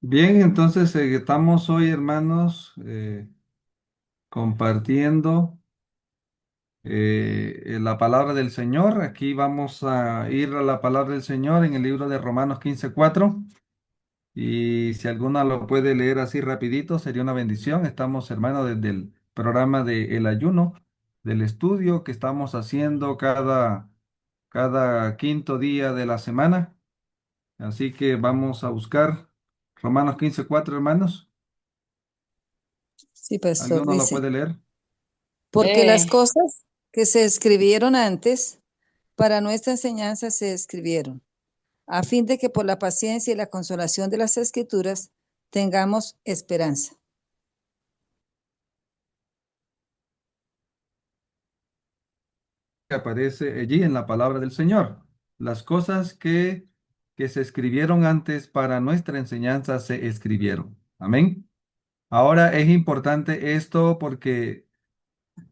Bien, entonces estamos hoy, hermanos, compartiendo la palabra del Señor. Aquí vamos a ir a la palabra del Señor en el libro de Romanos 15:4. Y si alguna lo puede leer así rapidito, sería una bendición. Estamos, hermanos, desde el programa de El Ayuno, del estudio que estamos haciendo cada quinto día de la semana. Así que vamos a buscar Romanos 15:4, hermanos. Sí, pastor, ¿Alguno lo dice, puede leer? porque las Eh, cosas que se escribieron antes para nuestra enseñanza se escribieron, a fin de que por la paciencia y la consolación de las escrituras tengamos esperanza. Que aparece allí en la palabra del Señor. Las cosas que se escribieron antes para nuestra enseñanza se escribieron. Amén. Ahora es importante esto porque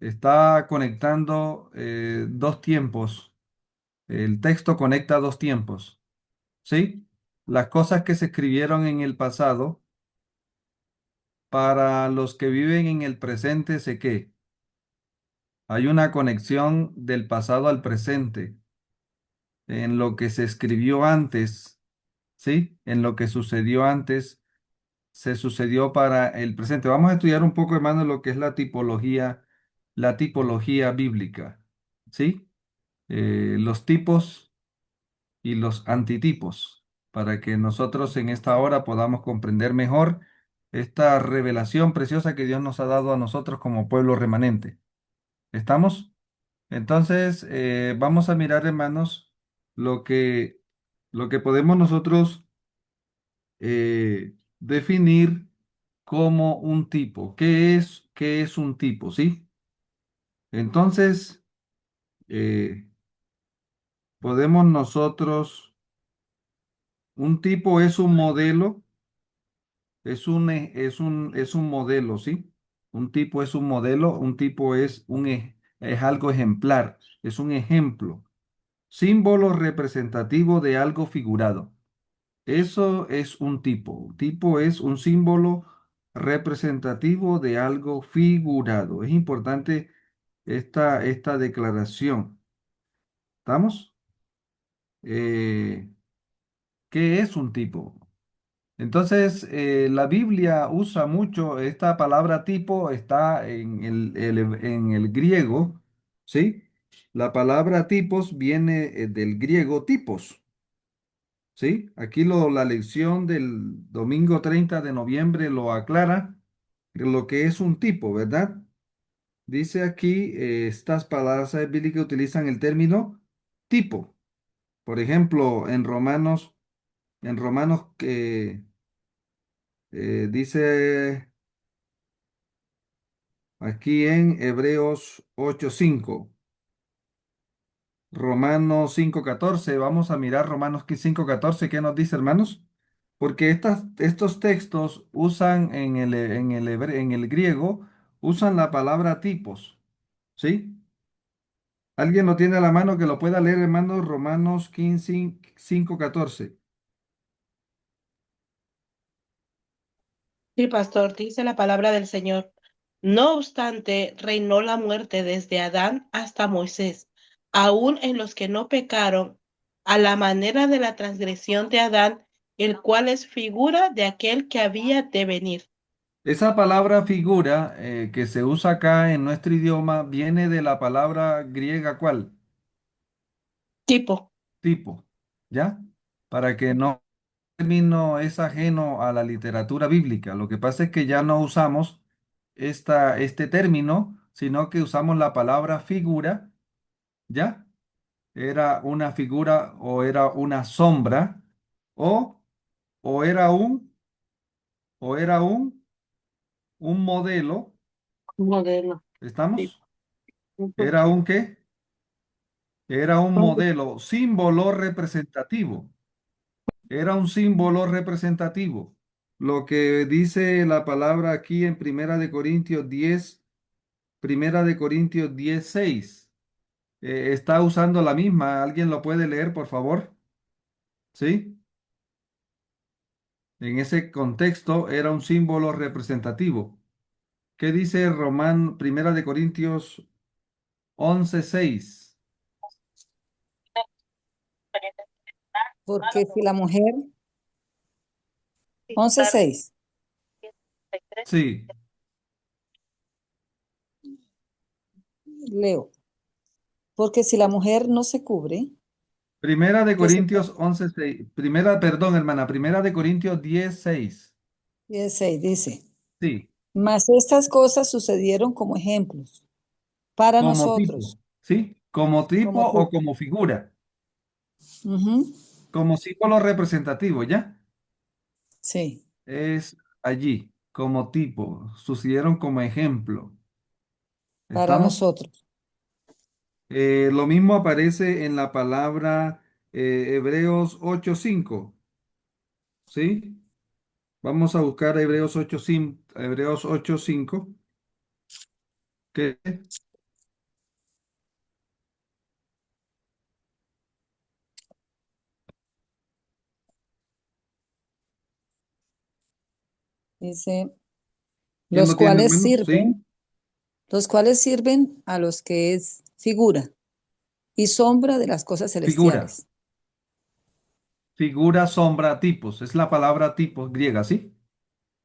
está conectando dos tiempos. El texto conecta dos tiempos. ¿Sí? Las cosas que se escribieron en el pasado para los que viven en el presente, sé que hay una conexión del pasado al presente en lo que se escribió antes. ¿Sí? En lo que sucedió antes, se sucedió para el presente. Vamos a estudiar un poco, hermano, lo que es la tipología bíblica, ¿sí? Los tipos y los antitipos, para que nosotros en esta hora podamos comprender mejor esta revelación preciosa que Dios nos ha dado a nosotros como pueblo remanente. ¿Estamos? Entonces, vamos a mirar, hermanos, lo que, lo que podemos nosotros definir como un tipo. Qué es un tipo? ¿Sí? Entonces, eh, podemos nosotros, un tipo es un modelo, es un modelo, ¿sí? Un tipo es un modelo, un tipo es algo ejemplar, es un ejemplo, símbolo representativo de algo figurado. Eso es un tipo. Un tipo es un símbolo representativo de algo figurado. Es importante esta declaración. ¿Estamos? Eh, ¿Qué es un tipo? Entonces, la Biblia usa mucho esta palabra tipo, está en en el griego, ¿sí? La palabra tipos viene del griego tipos. ¿Sí? Aquí la lección del domingo 30 de noviembre lo aclara lo que es un tipo, ¿verdad? Dice aquí, estas palabras bíblicas utilizan el término tipo. Por ejemplo, en Romanos que dice aquí en Hebreos 8:5. Romanos 5:14, vamos a mirar Romanos 5:14, ¿qué nos dice, hermanos? Porque estos textos usan en el griego, usan la palabra tipos, ¿sí? ¿Alguien lo tiene a la mano que lo pueda leer, hermanos? Romanos 15, 5:14. sí, pastor, dice la palabra del Señor. No obstante, reinó la muerte desde Adán hasta Moisés, aun en los que no pecaron, a la manera de la transgresión de Adán, el cual es figura de aquel que había de venir. Esa palabra figura que se usa acá en nuestro idioma viene de la palabra griega, ¿cuál? Tipo, Tipo, ¿ya? Para que no término es ajeno a la literatura bíblica. Lo que pasa es que ya no usamos este término, sino que usamos la palabra figura, ¿ya? Era una figura o era una sombra o, o era o era un modelo, modelo. Sí. ¿estamos? Ujú. ¿Era un qué? Era un modelo, símbolo representativo. Era un símbolo representativo. Lo que dice la palabra aquí en Primera de Corintios 10:6. Está usando la misma. ¿Alguien lo puede leer, por favor? ¿Sí? En ese contexto era un símbolo representativo. ¿Qué dice Primera de Corintios 11:6? Porque si la mujer, 11:6, Sí, leo. Porque si la mujer no se cubre, Primera de que se Corintios 11:6. Perdón, hermana, Primera de Corintios 10:6. 16 dice, Sí, mas estas cosas sucedieron como ejemplos para como tipo. nosotros, ¿Sí? Como tipo como o tú. como figura, Ujú, como símbolo representativo, ¿ya? sí, Es allí, como tipo, sucedieron como ejemplo. para ¿Estamos? nosotros. Lo mismo aparece en la palabra Hebreos 8:5, ¿sí? Vamos a buscar Hebreos 8:5, que Dice, ¿quién los lo tiene, cuales hermanos? Sí, sirven, los cuales sirven a los que es figura y sombra de las cosas figura, celestiales. figura, sombra, tipos. Es la palabra tipos griega, ¿sí?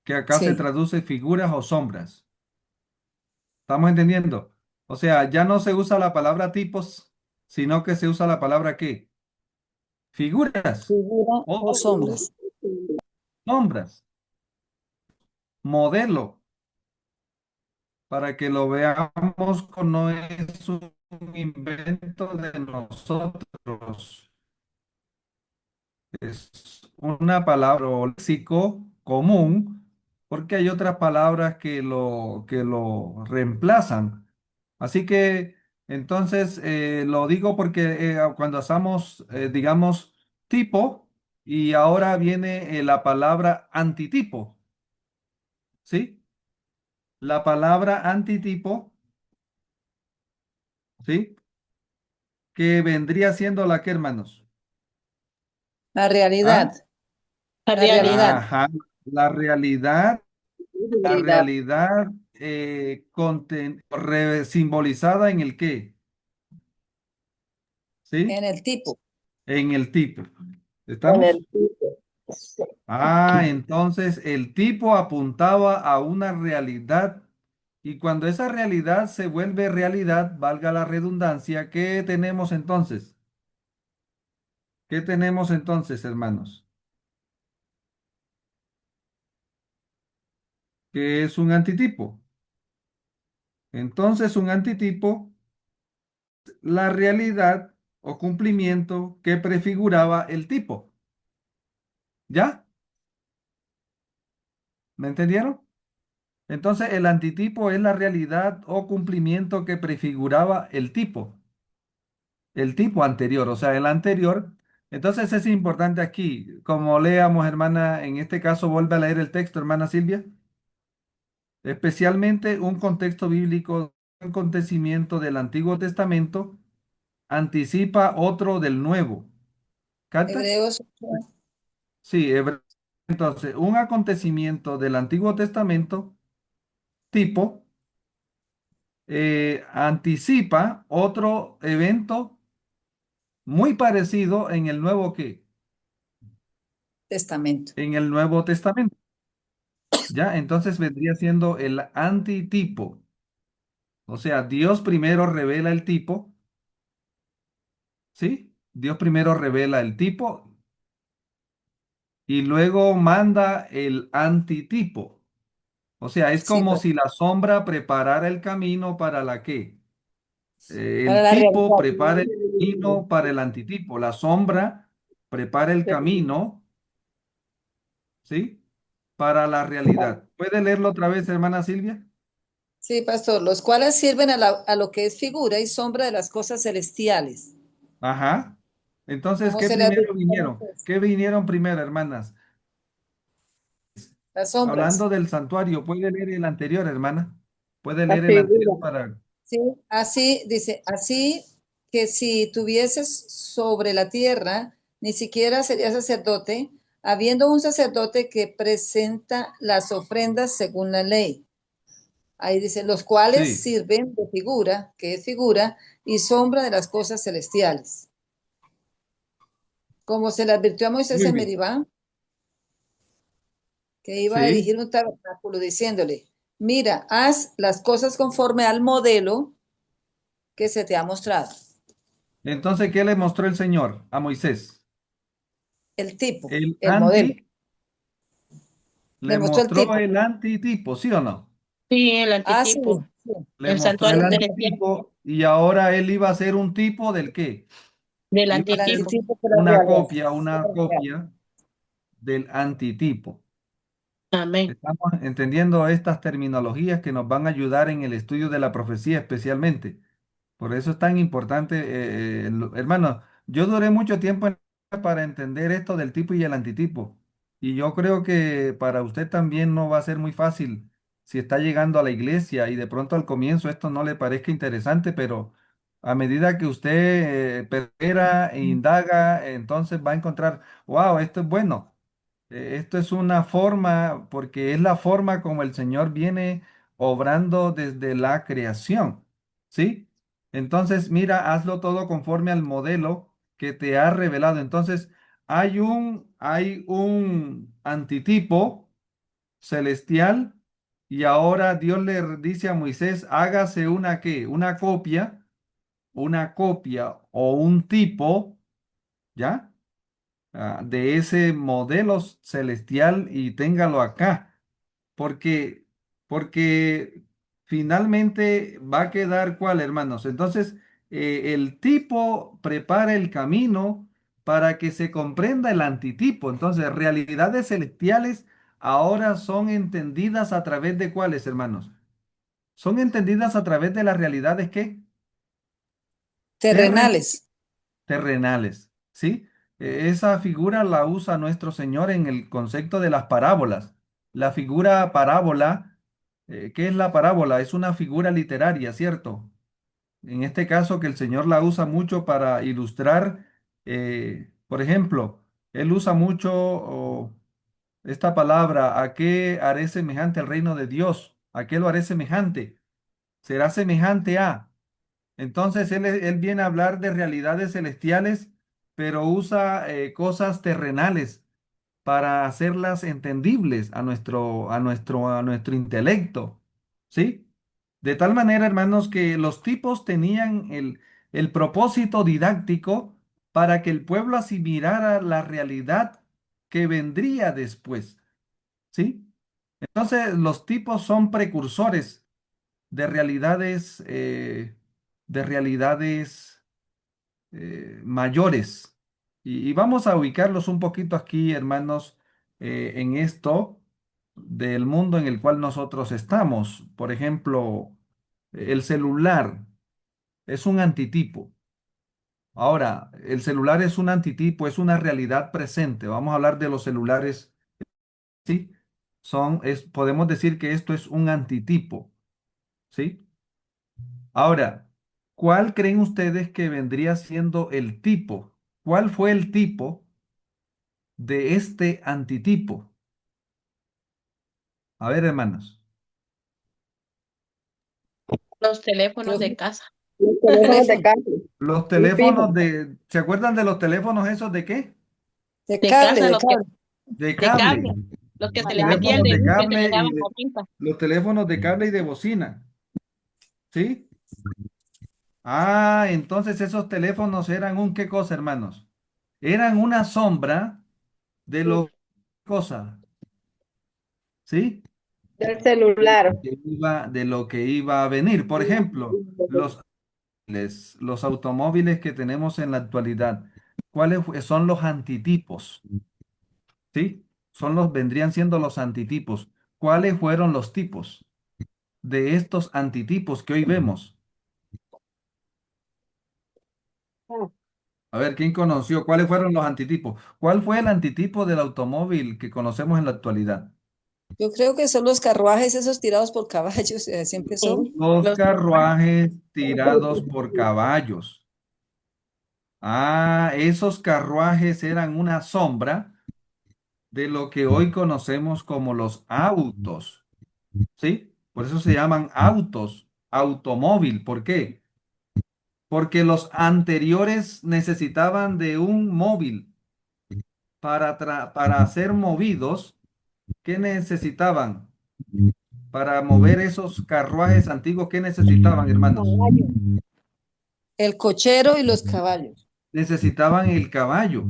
Que acá se Sí, traduce figuras o sombras. ¿Estamos entendiendo? O sea, ya no se usa la palabra tipos, sino que se usa la palabra ¿qué? Figuras figura o o sombras. sombras, modelo, para que lo veamos, no es un invento de nosotros, es una palabra o léxico común, porque hay otras palabras que lo reemplazan. Así que entonces lo digo porque cuando hacemos, digamos, tipo, y ahora viene la palabra antitipo, ¿sí? La palabra antitipo, ¿sí? Que vendría siendo la que, hermanos. La realidad, ¿Ah? La la realidad. realidad Ajá. La realidad, la Realidad. realidad simbolizada en el qué, en ¿sí? el tipo. En el tipo. En ¿Estamos? el tipo. Ah, entonces el tipo apuntaba a una realidad y cuando esa realidad se vuelve realidad, valga la redundancia, ¿qué tenemos entonces? ¿Qué tenemos entonces, hermanos? ¿Qué es un antitipo? Entonces un antitipo, la realidad o cumplimiento que prefiguraba el tipo. ¿Ya? ¿Me entendieron? Entonces el antitipo es la realidad o cumplimiento que prefiguraba el tipo anterior, o sea, el anterior. Entonces es importante aquí, como leamos, hermana, en este caso vuelve a leer el texto, hermana Silvia, especialmente un contexto bíblico, un acontecimiento del Antiguo Testamento anticipa otro del Nuevo. ¿Canta? Hebreos, Sí, entonces, un acontecimiento del Antiguo Testamento tipo anticipa otro evento muy parecido en el Nuevo qué, Testamento. en el Nuevo Testamento. ¿Ya? Entonces vendría siendo el antitipo. O sea, Dios primero revela el tipo, ¿sí? Dios primero revela el tipo y luego manda el antitipo. O sea, es Sí, como pues, si la sombra preparara el camino para la qué. para El la tipo realidad. prepara el camino para el antitipo. La sombra prepara el camino, ¿sí? Para la realidad. ¿Puede leerlo otra vez, hermana Silvia? Sí, pastor, los cuales sirven a lo que es figura y sombra de las cosas celestiales, Ajá. Entonces, como ¿qué se las primero describe, vinieron? pues, ¿Qué vinieron primero, hermanas? las sombras. Hablando del santuario, ¿puede leer el anterior, hermana? ¿Puede La leer el anterior figura. para... Sí, así dice, así que si tuvieses sobre la tierra, ni siquiera serías sacerdote, habiendo un sacerdote que presenta las ofrendas según la ley. Ahí dice, los cuales Sí, sirven de figura, que es figura, y sombra de las cosas celestiales. Como se le advirtió a Moisés muy en bien. Meribá, que iba a Sí. erigir un tabernáculo, diciéndole, mira, haz las cosas conforme al modelo que se te ha mostrado. Entonces, ¿qué le mostró el Señor a Moisés? El tipo, El el modelo. le Le mostró el mostró tipo. el antitipo, ¿sí o no? Sí, el Ah, sí, antitipo, sí. Le el mostró el santuario celestial antitipo y ahora él iba a ser un tipo del qué? del Iba a El ser antitipo. antitipo que era una real. copia, Era una real. copia del antitipo. Amén. Estamos entendiendo estas terminologías que nos van a ayudar en el estudio de la profecía especialmente. Por eso es tan importante, hermano, yo duré mucho tiempo para entender esto del tipo y el antitipo. Y yo creo que para usted también no va a ser muy fácil si está llegando a la iglesia y de pronto al comienzo esto no le parezca interesante, pero a medida que usted persevera e indaga, entonces va a encontrar, wow, esto es bueno. Esto es una forma, porque es la forma como el Señor viene obrando desde la creación, ¿sí? Entonces, mira, hazlo todo conforme al modelo que te ha revelado. Entonces, hay un antitipo celestial y ahora Dios le dice a Moisés, hágase una qué, una copia o un tipo, ¿ya? De ese modelo celestial y téngalo acá, porque, porque finalmente va a quedar cuál, hermanos. Entonces, el tipo prepara el camino para que se comprenda el antitipo. Entonces, realidades celestiales ahora son entendidas a través de cuáles, hermanos. Son entendidas a través de las realidades que Terrenales. terrenales, ¿sí? Esa figura la usa nuestro Señor en el concepto de las parábolas. La figura parábola, ¿qué es la parábola? Es una figura literaria, ¿cierto? En este caso que el Señor la usa mucho para ilustrar, por ejemplo, Él usa mucho esta palabra, ¿a qué haré semejante el reino de Dios? ¿A qué lo haré semejante? Será semejante a... Entonces él viene a hablar de realidades celestiales, pero usa cosas terrenales para hacerlas entendibles a nuestro intelecto, ¿sí? De tal manera, hermanos, que los tipos tenían el propósito didáctico para que el pueblo asimilara la realidad que vendría después, ¿sí? Entonces, los tipos son precursores de realidades, de realidades mayores. Y vamos a ubicarlos un poquito aquí, hermanos, en esto del mundo en el cual nosotros estamos. Por ejemplo, el celular es un antitipo. Ahora, el celular es un antitipo, es una realidad presente. Vamos a hablar de los celulares, ¿sí? Podemos decir que esto es un antitipo, ¿sí? Ahora, ¿cuál creen ustedes que vendría siendo el tipo? ¿Cuál fue el tipo de este antitipo? A ver, hermanos. Los teléfonos Creo que de casa, Los un teléfonos de teléfono casa, Los un fijo, teléfonos ¿se acuerdan de los teléfonos esos de qué? de de cable, casa, de cable. De de cable. cable, los que Los se le metía el teléfonos de dedito y se le cable daba la pinta. los teléfonos de cable y de bocina, ¿sí? Ah, entonces esos teléfonos eran un qué cosa, hermanos. Eran una sombra de lo cosa, ¿sí? del De celular. lo que iba a venir. Por ejemplo, los automóviles que tenemos en la actualidad, son los antitipos? ¿Sí? Vendrían siendo los antitipos. ¿Cuáles fueron los tipos de estos antitipos que hoy vemos? A ver, ¿quién conoció? ¿Cuáles fueron los antitipos? ¿Cuál fue el antitipo del automóvil que conocemos en la actualidad? Yo creo que son los carruajes esos tirados por caballos, siempre son. Sí, Los los carruajes tirados por caballos. Ah, esos carruajes eran una sombra de lo que hoy conocemos como los autos, ¿sí? Por eso se llaman autos, automóvil. ¿Por qué? Porque los anteriores necesitaban de un móvil para ser movidos. ¿Qué necesitaban? Para mover esos carruajes antiguos, ¿qué necesitaban, hermanos? Caballo. El cochero y los caballos. Necesitaban el caballo.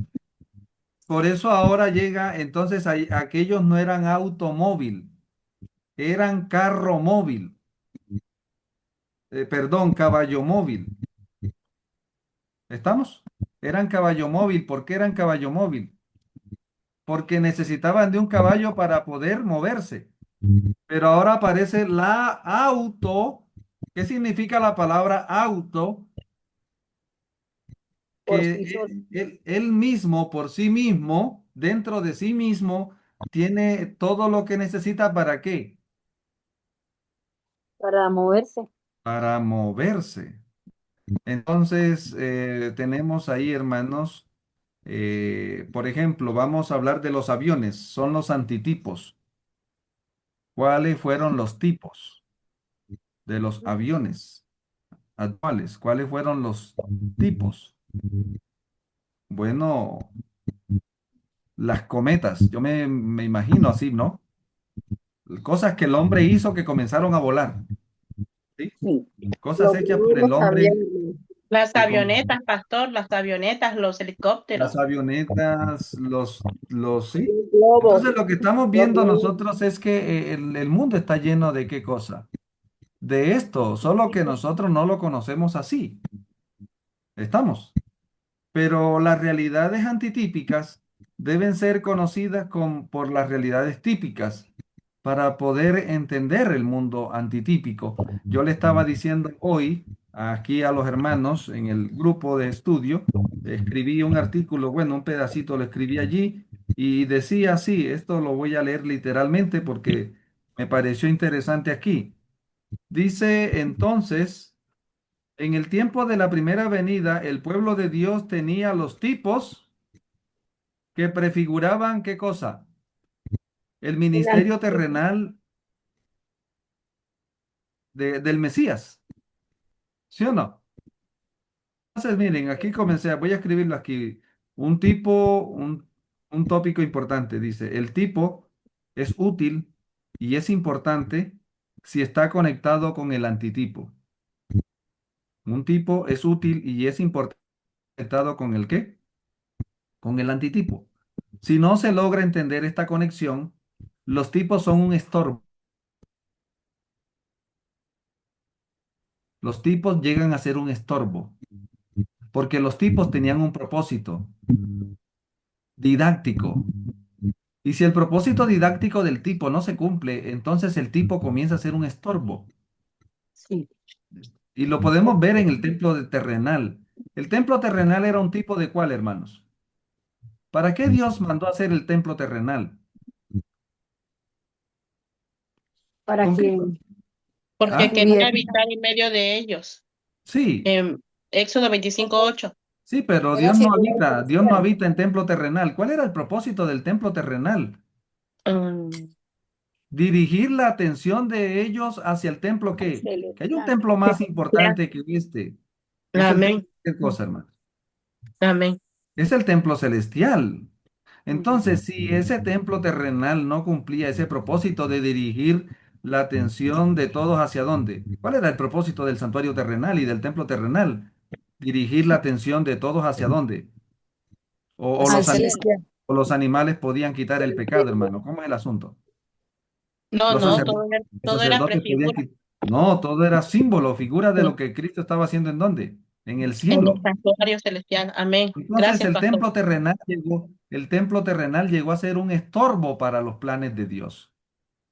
Por eso ahora llega, entonces aquellos no eran automóvil, eran carro móvil, perdón, caballo móvil. ¿Estamos? Eran caballo móvil. ¿Por qué eran caballo móvil? Porque necesitaban de un caballo para poder moverse. Pero ahora aparece la auto. ¿Qué significa la palabra auto? Por Que sí solo. él mismo, por sí mismo, dentro de sí mismo, tiene todo lo que necesita ¿para qué? Para moverse. Para moverse. Entonces, tenemos ahí, hermanos, por ejemplo, vamos a hablar de los aviones, son los antitipos. ¿Cuáles fueron los tipos de los aviones actuales? ¿Cuáles fueron los tipos? Bueno, las cometas, yo me imagino así, ¿no? Cosas que el hombre hizo que comenzaron a volar, ¿sí? Sí. Cosas Los hechas por el globos hombre también. Las que avionetas, pastor, las avionetas, los las helicópteros. avionetas, sí. Los globos. Entonces lo que estamos Los viendo globos. nosotros es que el mundo está lleno de qué cosa? De esto, solo que nosotros no lo conocemos así. ¿Estamos? Pero las realidades antitípicas deben ser conocidas por las realidades típicas para poder entender el mundo antitípico. Yo le estaba diciendo hoy aquí a los hermanos en el grupo de estudio, escribí un artículo, bueno, un pedacito lo escribí allí y decía así, esto lo voy a leer literalmente porque me pareció interesante aquí. Dice entonces, en el tiempo de la primera venida, el pueblo de Dios tenía los tipos que prefiguraban qué cosa? El El ministerio anticristo. terrenal del Mesías, ¿sí o no? Entonces, miren, aquí comencé, voy a escribirlo aquí. Un tipo, un tópico importante, dice, el tipo es útil y es importante si está conectado con el antitipo. Un tipo es útil y es importante conectado con el qué? Con el antitipo. Si no se logra entender esta conexión, los tipos son un estorbo. Los tipos llegan a ser un estorbo, porque los tipos tenían un propósito didáctico. Y si el propósito didáctico del tipo no se cumple, entonces el tipo comienza a ser un estorbo. Sí. Y lo podemos ver en el templo terrenal. El templo terrenal era un tipo de cuál, hermanos. ¿Para qué Dios mandó hacer el templo terrenal? Para ¿Con qué? quien Porque ¿Ah? quería tuviera. habitar en medio de ellos. Sí, En Éxodo 25:8. sí, pero Era figura Dios no celestial. habita en templo terrenal. ¿Cuál era el propósito del templo terrenal? Mm, Dirigir la atención de ellos hacia el templo que hay un Celestial. templo que más sea. importante que este. Es el templo Amén. de qué cosa, hermano. Amén. Es el templo celestial. Ujú. Entonces, si ese templo terrenal no cumplía ese propósito de dirigir la atención de todos hacia dónde, ¿cuál era el propósito del santuario terrenal y del templo terrenal? Dirigir la atención de todos hacia dónde. O, o Hacia el los, Al ani- cielo. celestial. o los animales podían quitar el pecado, hermano. ¿Cómo es el asunto? No, Los no, sacerdotes, los todo era sacerdotes podían prefigura. quitar. No, todo era símbolo, figura de Sí, lo que Cristo estaba haciendo en dónde? En el en el cielo. santuario celestial. Amén. Entonces Gracias, pastor. el templo terrenal llegó a ser un estorbo para los planes de Dios,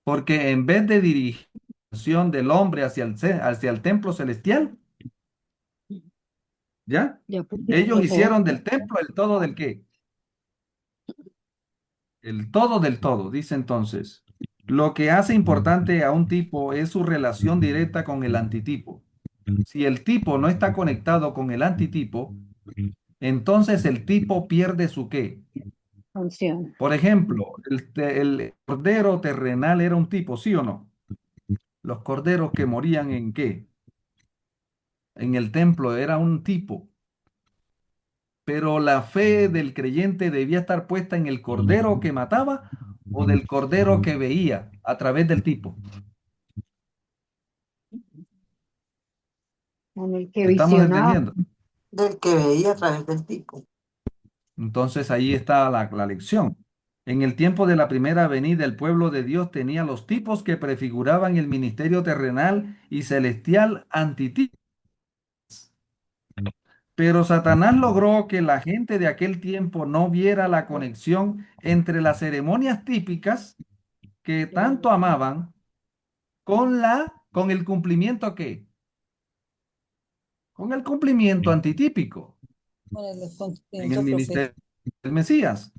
porque en vez de dirigir la acción del hombre hacia el templo celestial, ¿ya? Ya pusieron Ellos los ojos. hicieron del templo el todo del qué, el todo del todo, dice entonces. Lo que hace importante a un tipo es su relación directa con el antitipo. Si el tipo no está conectado con el antitipo, entonces el tipo pierde su qué, Funciona. Por ejemplo, el cordero terrenal era un tipo, ¿sí o no? Los corderos que morían en qué? En el templo era un tipo, pero la fe del creyente debía estar puesta en el cordero que mataba o del cordero que veía a través del tipo. En el que ¿Estamos visionaba. entendiendo? Del que veía a través del tipo. Entonces ahí está la lección. En el tiempo de la primera venida, el pueblo de Dios tenía los tipos que prefiguraban el ministerio terrenal y celestial antitipos. Pero Satanás logró que la gente de aquel tiempo no viera la conexión entre las ceremonias típicas que tanto amaban con el cumplimiento que, con el cumplimiento antitípico Con el en el cumplimiento ministerio profético. del Mesías.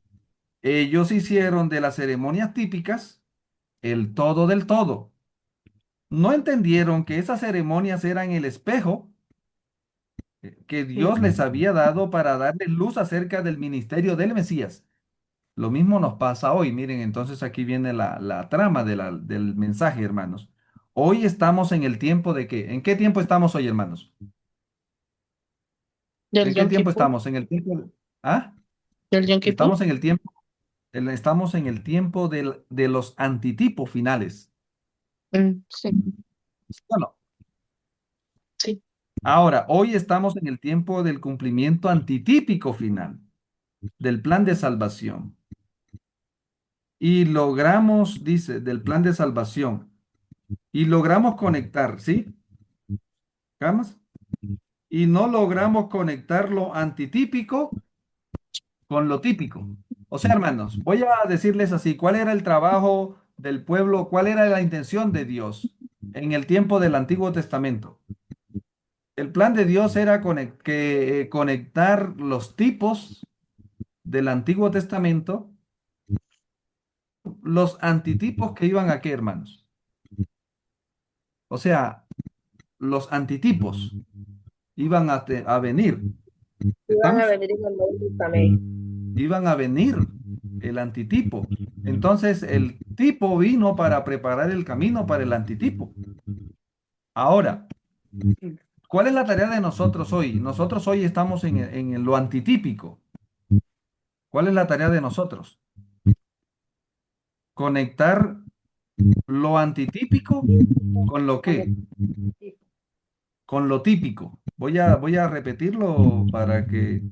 Ellos hicieron de las ceremonias típicas el todo del todo. No entendieron que esas ceremonias eran el espejo que Dios les había dado para darles luz acerca del ministerio del Mesías. Lo mismo nos pasa hoy. Miren, entonces aquí viene la trama del mensaje, hermanos. Hoy estamos en el tiempo de qué. ¿En qué tiempo estamos hoy, hermanos? Del ¿En qué Yom tiempo Kippur. estamos? ¿En el tiempo? ¿Ah? Del Yom Kippur. Estamos en el tiempo, estamos en el tiempo de los antitipos finales. Sí, Bueno, sí. ahora, hoy estamos en el tiempo del cumplimiento antitípico final del plan de salvación. Y logramos, dice, del plan de salvación. Y logramos conectar, ¿sí? ¿Camas? Y no logramos conectar lo antitípico con lo típico. O sea, hermanos, voy a decirles así, ¿cuál era el trabajo del pueblo? ¿Cuál era la intención de Dios en el tiempo del Antiguo Testamento? El plan de Dios era conectar los tipos del Antiguo Testamento, los antitipos que iban a qué, hermanos. O sea, los antitipos iban a venir. Iban a ¿Estamos? venir en el Nuevo Testamento. Iban a venir el antitipo. Entonces el tipo vino para preparar el camino para el antitipo. Ahora, ¿cuál es la tarea de nosotros hoy? Nosotros hoy estamos en lo antitípico. ¿Cuál es la tarea de nosotros? Conectar lo antitípico con lo Con el qué, tipo. con lo típico. Voy a repetirlo para que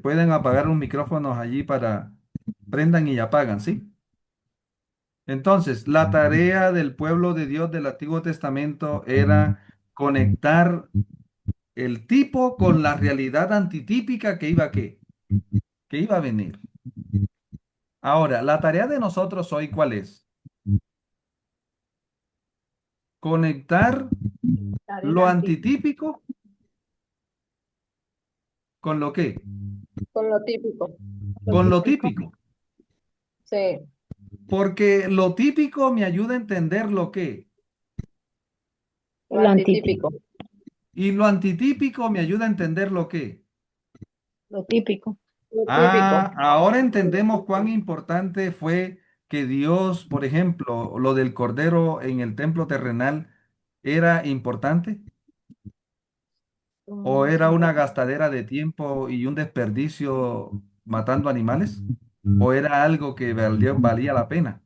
puedan apagar los micrófonos allí para prendan y apagan, ¿sí? Entonces, la tarea del pueblo de Dios del Antiguo Testamento era conectar el tipo con la realidad antitípica que iba a venir. Ahora, la tarea de nosotros hoy, ¿cuál es? Conectar lo Adelante. antitípico con lo que, Con lo típico. Lo con lo típico. típico. Sí. Porque lo típico me ayuda a entender lo que, Lo Lo antitípico. antitípico. y lo antitípico me ayuda a entender lo que. Lo típico. Lo típico. Ah, ahora entendemos cuán importante fue que Dios, por ejemplo, lo del cordero en el templo terrenal, ¿era importante? ¿O era una gastadera de tiempo y un desperdicio matando animales? ¿O era algo que valía la pena?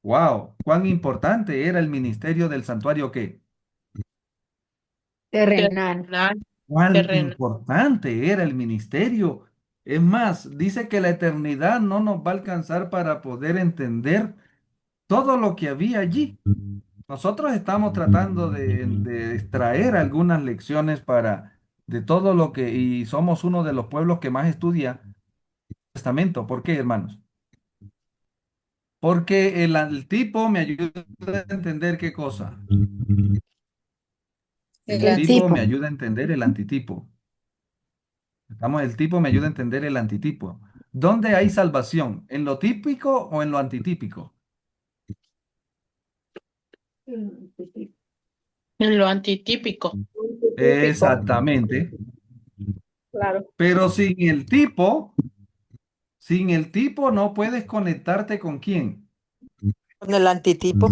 ¡Wow! ¿Cuán importante era el ministerio del santuario qué? Terrenal. Terrenal, ¿Cuán terrenal. importante era el ministerio? Es más, dice que la eternidad no nos va a alcanzar para poder entender todo lo que había allí. Nosotros estamos tratando de extraer algunas lecciones de todo lo que, y somos uno de los pueblos que más estudia el Testamento. ¿Por qué, hermanos? Porque el tipo me ayuda a entender qué cosa. El El El tipo tipo. me ayuda a entender el antitipo. El tipo me ayuda a entender el antitipo. ¿Dónde hay salvación? ¿En lo típico o en lo antitípico? En lo antitípico. Antitípico. Exactamente. Claro. Pero sin el tipo no puedes conectarte con quién. Con el antitipo.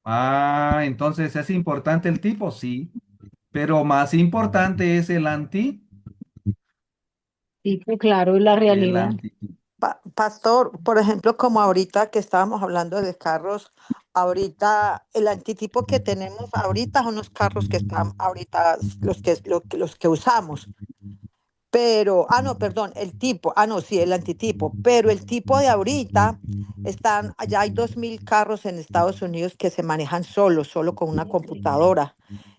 Ah, entonces es importante el tipo, sí, pero más importante es Tipo, claro, y la el realidad. antitipo. Pastor, por ejemplo, como ahorita que estábamos hablando de carros, ahorita el antitipo que tenemos ahorita son los carros que están ahorita, los que usamos. Pero, no, perdón, el tipo, no, sí, el antitipo, pero el tipo de ahorita ya hay 2000 carros en Estados Unidos que se manejan solos, solo con una computadora,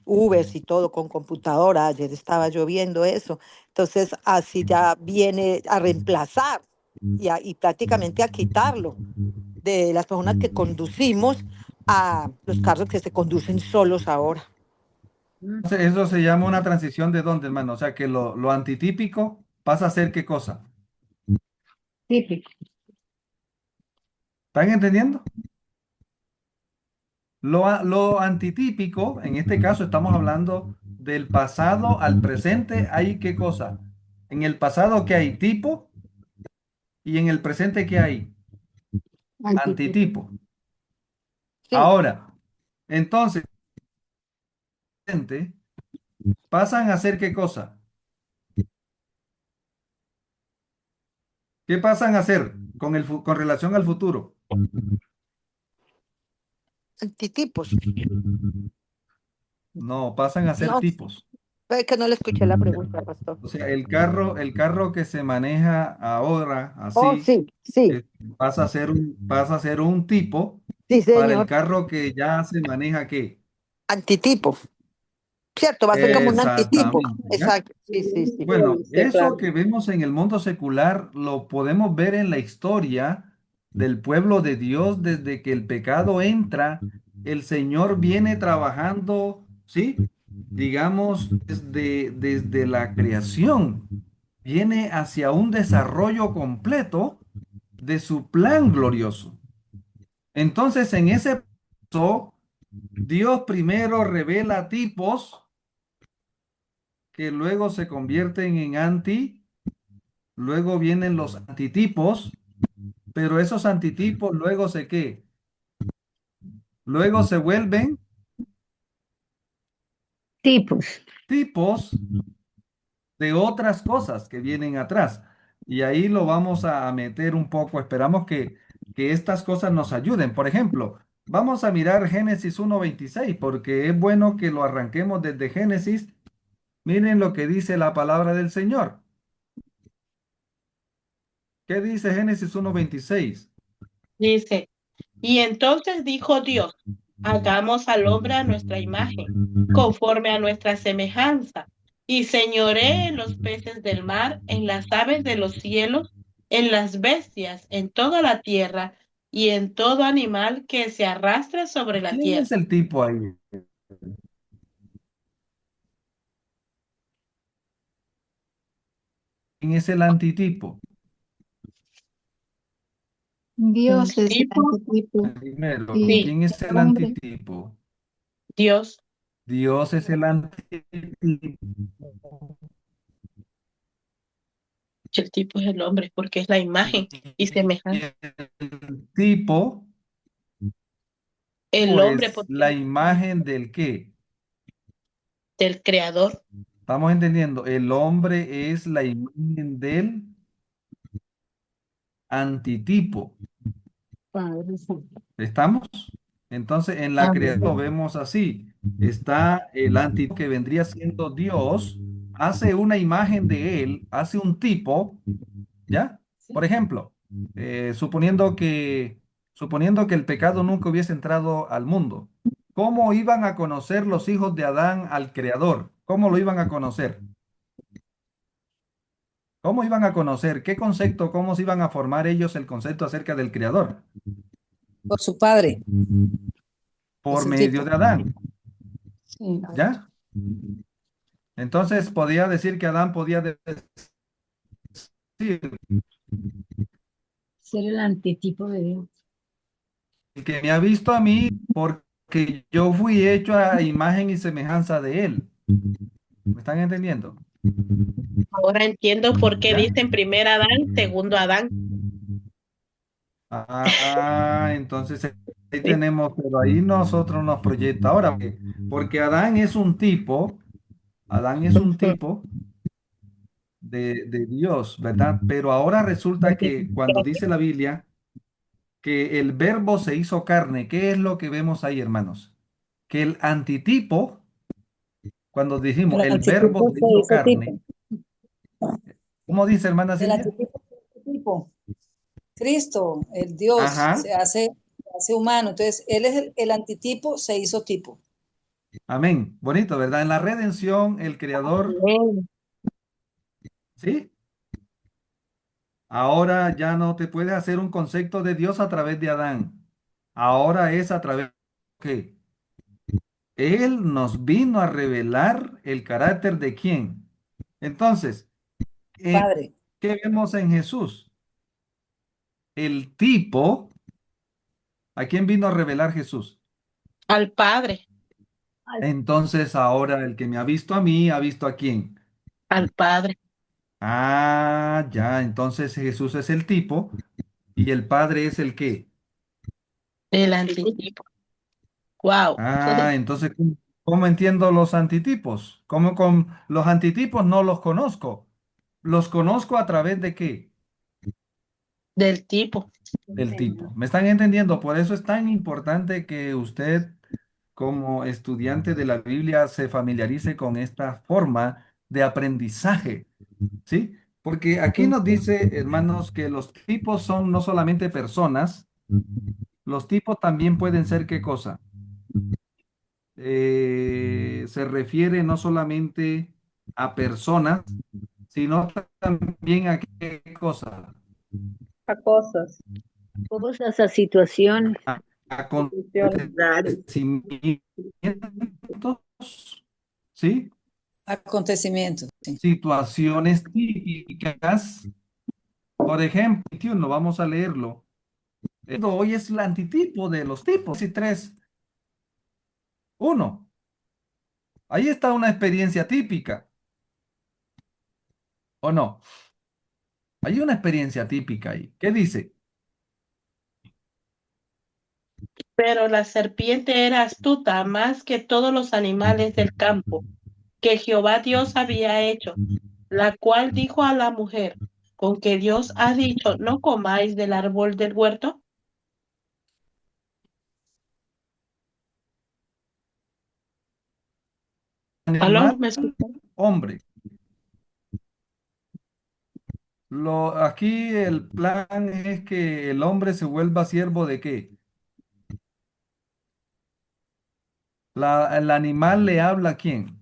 Ubers y todo con computadora. Ayer estaba lloviendo eso. Entonces, así ya viene a reemplazar y prácticamente a quitarlo de las personas que conducimos a los carros que se conducen solos ahora. Mm, Entonces, eso se llama una transición de dónde, hermano. O sea, que lo antitípico pasa a ser ¿qué cosa? típico. ¿Están entendiendo? Lo antitípico, en este caso estamos hablando del pasado al presente, ¿hay qué cosa? En el pasado que hay tipo y en el presente que hay Antitipo. antitipo. Sí, Ahora, entonces, pasan a ser ¿qué cosa? ¿Qué pasan a hacer con relación al futuro? antitipos. No, pasan a ser No, tipos. ve que no le escuché la pregunta, pastor. O sea, el carro que se maneja ahora Oh, así, sí, sí, eh, pasa a ser un tipo sí, para el señor. carro que ya se maneja ¿qué? Antitipo. Cierto, va a ser como un antitipo. Exactamente, ¿ya? Exacto. Sí, sí, Ujú, sí. sí, Bueno, sí, eso claro. que vemos en el mundo secular lo podemos ver en la historia del pueblo de Dios desde que el pecado entra, el Señor viene trabajando, ¿sí? Digamos, desde la creación, viene hacia un desarrollo completo de su plan glorioso. Entonces, en ese proceso, Dios primero revela tipos que luego se convierten en luego vienen los antitipos, pero esos antitipos luego se qué, luego se vuelven Tipos. tipos de otras cosas que vienen atrás. Y ahí lo vamos a meter un poco. Esperamos que estas cosas nos ayuden. Por ejemplo, vamos a mirar Génesis 1:26 porque es bueno que lo arranquemos desde Génesis. Miren lo que dice la palabra del Señor. ¿Qué dice Génesis 1:26? Dice, y entonces dijo Dios, hagamos al hombre a nuestra imagen, conforme a nuestra semejanza, y señoree en los peces del mar, en las aves de los cielos, en las bestias, en toda la tierra, y en todo animal que se arrastre sobre la ¿Quién tierra. es el tipo ahí? ¿Quién es el antitipo? Dios El es el tipo, antitipo Primero, y sí, ¿quién es el el hombre. antitipo? Dios, Dios es el antitipo. el tipo es el hombre, porque es la imagen y Y semejanza. el tipo El hombre, es porque la es imagen del qué. del creador. Estamos entendiendo, el hombre es la imagen del antitipo. Padre Santo. ¿Estamos? Entonces, en la Amén. creación lo vemos así. Está el antitipo que vendría siendo Dios, hace una imagen de él, hace un tipo. ¿Ya? Por ejemplo, suponiendo que el pecado nunca hubiese entrado al mundo, ¿cómo iban a conocer los hijos de Adán al Creador? ¿Cómo lo iban a conocer? ¿Cómo iban a conocer? ¿Qué concepto? ¿Cómo se iban a formar ellos el concepto acerca del Creador? Por su padre, Por es el medio tipo. de Adán, Sí, ¿ya? Entonces podía decir que Adán podía decir, ser el antitipo de Dios. el que me ha visto a mí, porque yo fui hecho a imagen y semejanza de él. ¿Me están entendiendo? Ahora entiendo por qué ¿Ya? dicen primer Adán, segundo Adán. Entonces ahí Sí, tenemos, pero ahí nosotros nos proyecta. Ahora, porque Adán es un ujú. tipo de Dios, ¿verdad? Pero ahora resulta que cuando dice la Biblia que el verbo se hizo carne, ¿qué es lo que vemos ahí, hermanos? Que el antitipo, cuando dijimos El el verbo antitipo se se hizo hizo carne, tipo. ¿cómo dice, hermana El Silvia? antitipo se hizo tipo. Cristo, el Dios, Ajá, se hace humano. Entonces, Él es el antitipo, se hizo tipo. amén. Bonito, ¿verdad? En la redención, el Creador, Amén. ¿sí? Ahora ya no te puedes hacer un concepto de Dios a través de Adán. Ahora es a través que Él nos vino a revelar el carácter de quién. Entonces, Padre, ¿qué vemos en Jesús? El tipo, ¿a quién vino a revelar Jesús? Al Padre, Entonces, ahora el que me ha visto a mí, ha visto a quién. al Padre, Ya, entonces Jesús es el tipo y el Padre es el qué. el antitipo. Wow. Entonces, ¿cómo entiendo los antitipos? ¿Cómo con los antitipos no los conozco? ¿Los conozco a través de qué? Del tipo. Del tipo. ¿Me están entendiendo? Por eso es tan importante que usted, como estudiante de la Biblia, se familiarice con esta forma de aprendizaje, ¿sí? Porque aquí nos dice, hermanos, que los tipos son no solamente personas, los tipos también pueden ser ¿qué cosa? Se refiere no solamente a personas, sino también a qué cosa, A cosas, Cosas a situaciones. a instituciones. acontecimientos, ¿sí? acontecimiento. Sí. Situaciones típicas. Por ejemplo, 21, vamos a leerlo. Hoy es el antitipo de los tipos y tres, uno. Ahí está una experiencia típica, ¿o no? Hay una experiencia típica ahí. ¿Qué dice? Pero la serpiente era astuta más que todos los animales del campo que Jehová Dios había hecho, la cual dijo a la mujer, con que Dios ha dicho, no comáis del árbol del huerto. ¿Aló? Animal, ¿Me escuchan? hombre. Aquí el plan es que el hombre se vuelva siervo de qué. El animal le habla a quién.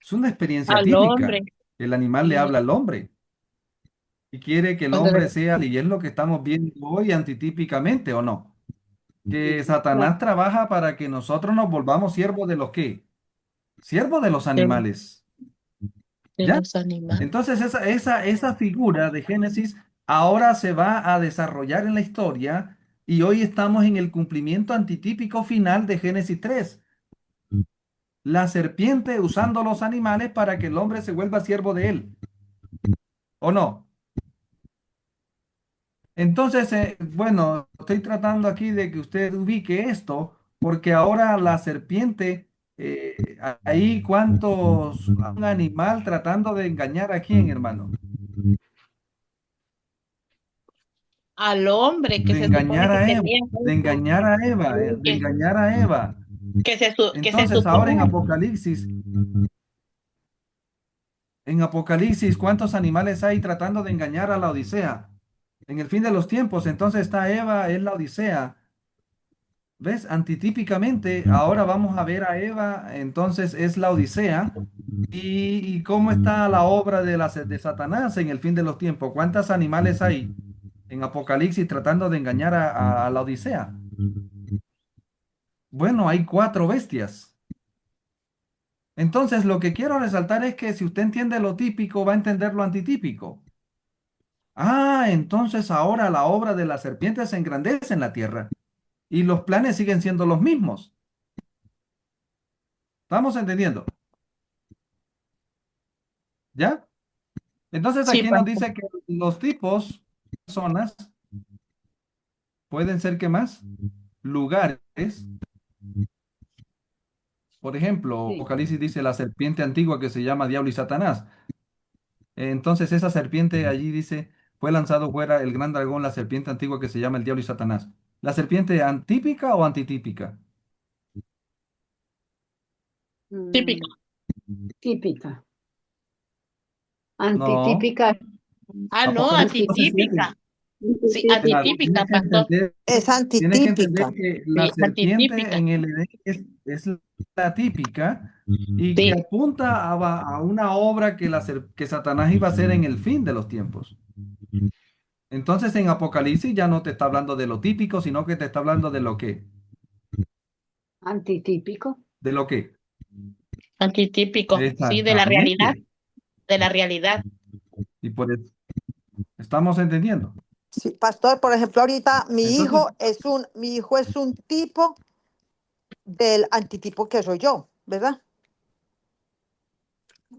Es una experiencia Al hombre. típica. El animal le Sí, habla al hombre y quiere que el hombre sea, y es lo que estamos viendo hoy antitípicamente, ¿o no? Que Satanás trabaja para que nosotros nos volvamos siervos de los qué. Siervos de los de, animales. de ¿Ya? los animales. Entonces esa figura de Génesis ahora se va a desarrollar en la historia y hoy estamos en el cumplimiento antitípico final de Génesis 3. La serpiente usando los animales para que el hombre se vuelva siervo de él, ¿o no? Entonces, bueno, estoy tratando aquí de que usted ubique esto, porque ahora la serpiente, ahí cuántos, un animal tratando de engañar a quién, hermano, Al hombre que de se supone engañar que a Eva, tenía de juicio, engañar a Eva, y de engañar a Eva. que se Entonces, ahora supone en Apocalipsis, ¿cuántos animales hay tratando de engañar a la Odisea? En el fin de los tiempos, entonces está Eva, es la Odisea. ¿Ves? Antitípicamente, ahora vamos a ver a Eva, entonces es la Odisea. ¿Y cómo está la obra de Satanás en el fin de los tiempos? ¿Cuántos animales hay en Apocalipsis tratando de engañar a la Odisea? Bueno, hay cuatro bestias. Entonces, lo que quiero resaltar es que si usted entiende lo típico, va a entender lo antitípico. Entonces ahora la obra de la serpiente se engrandece en la tierra y los planes siguen siendo los mismos. ¿Estamos entendiendo? ¿Ya? Entonces Sí, aquí nos pastor. dice que los tipos de personas pueden ser, ¿qué más? Lugares. Por ejemplo, Sí. Apocalipsis dice la serpiente antigua que se llama Diablo y Satanás. Entonces esa serpiente allí dice, fue lanzado fuera el gran dragón, la serpiente antigua que se llama el Diablo y Satanás. ¿La serpiente antípica o antitípica? Típica. Mm, típica. No. Antitípica. Ah, no, Apocalipsis Anti- 12:7. antitípica. Sí, Tienes antitípica, que pastor. entender, Es tienes que entender antitípica. que la Sí, serpiente antitípica. en el Edén es la típica y que Sí, apunta a una obra que, que Satanás iba a hacer en el fin de los tiempos. Entonces en Apocalipsis ya no te está hablando de lo típico, sino que te está hablando de lo que, Antitípico. de lo que. antitípico. Sí, Exactamente. de la realidad. Y por eso, estamos entendiendo. Sí, pastor, por ejemplo, ahorita Entonces, mi hijo es un tipo del antitipo que soy yo, ¿verdad?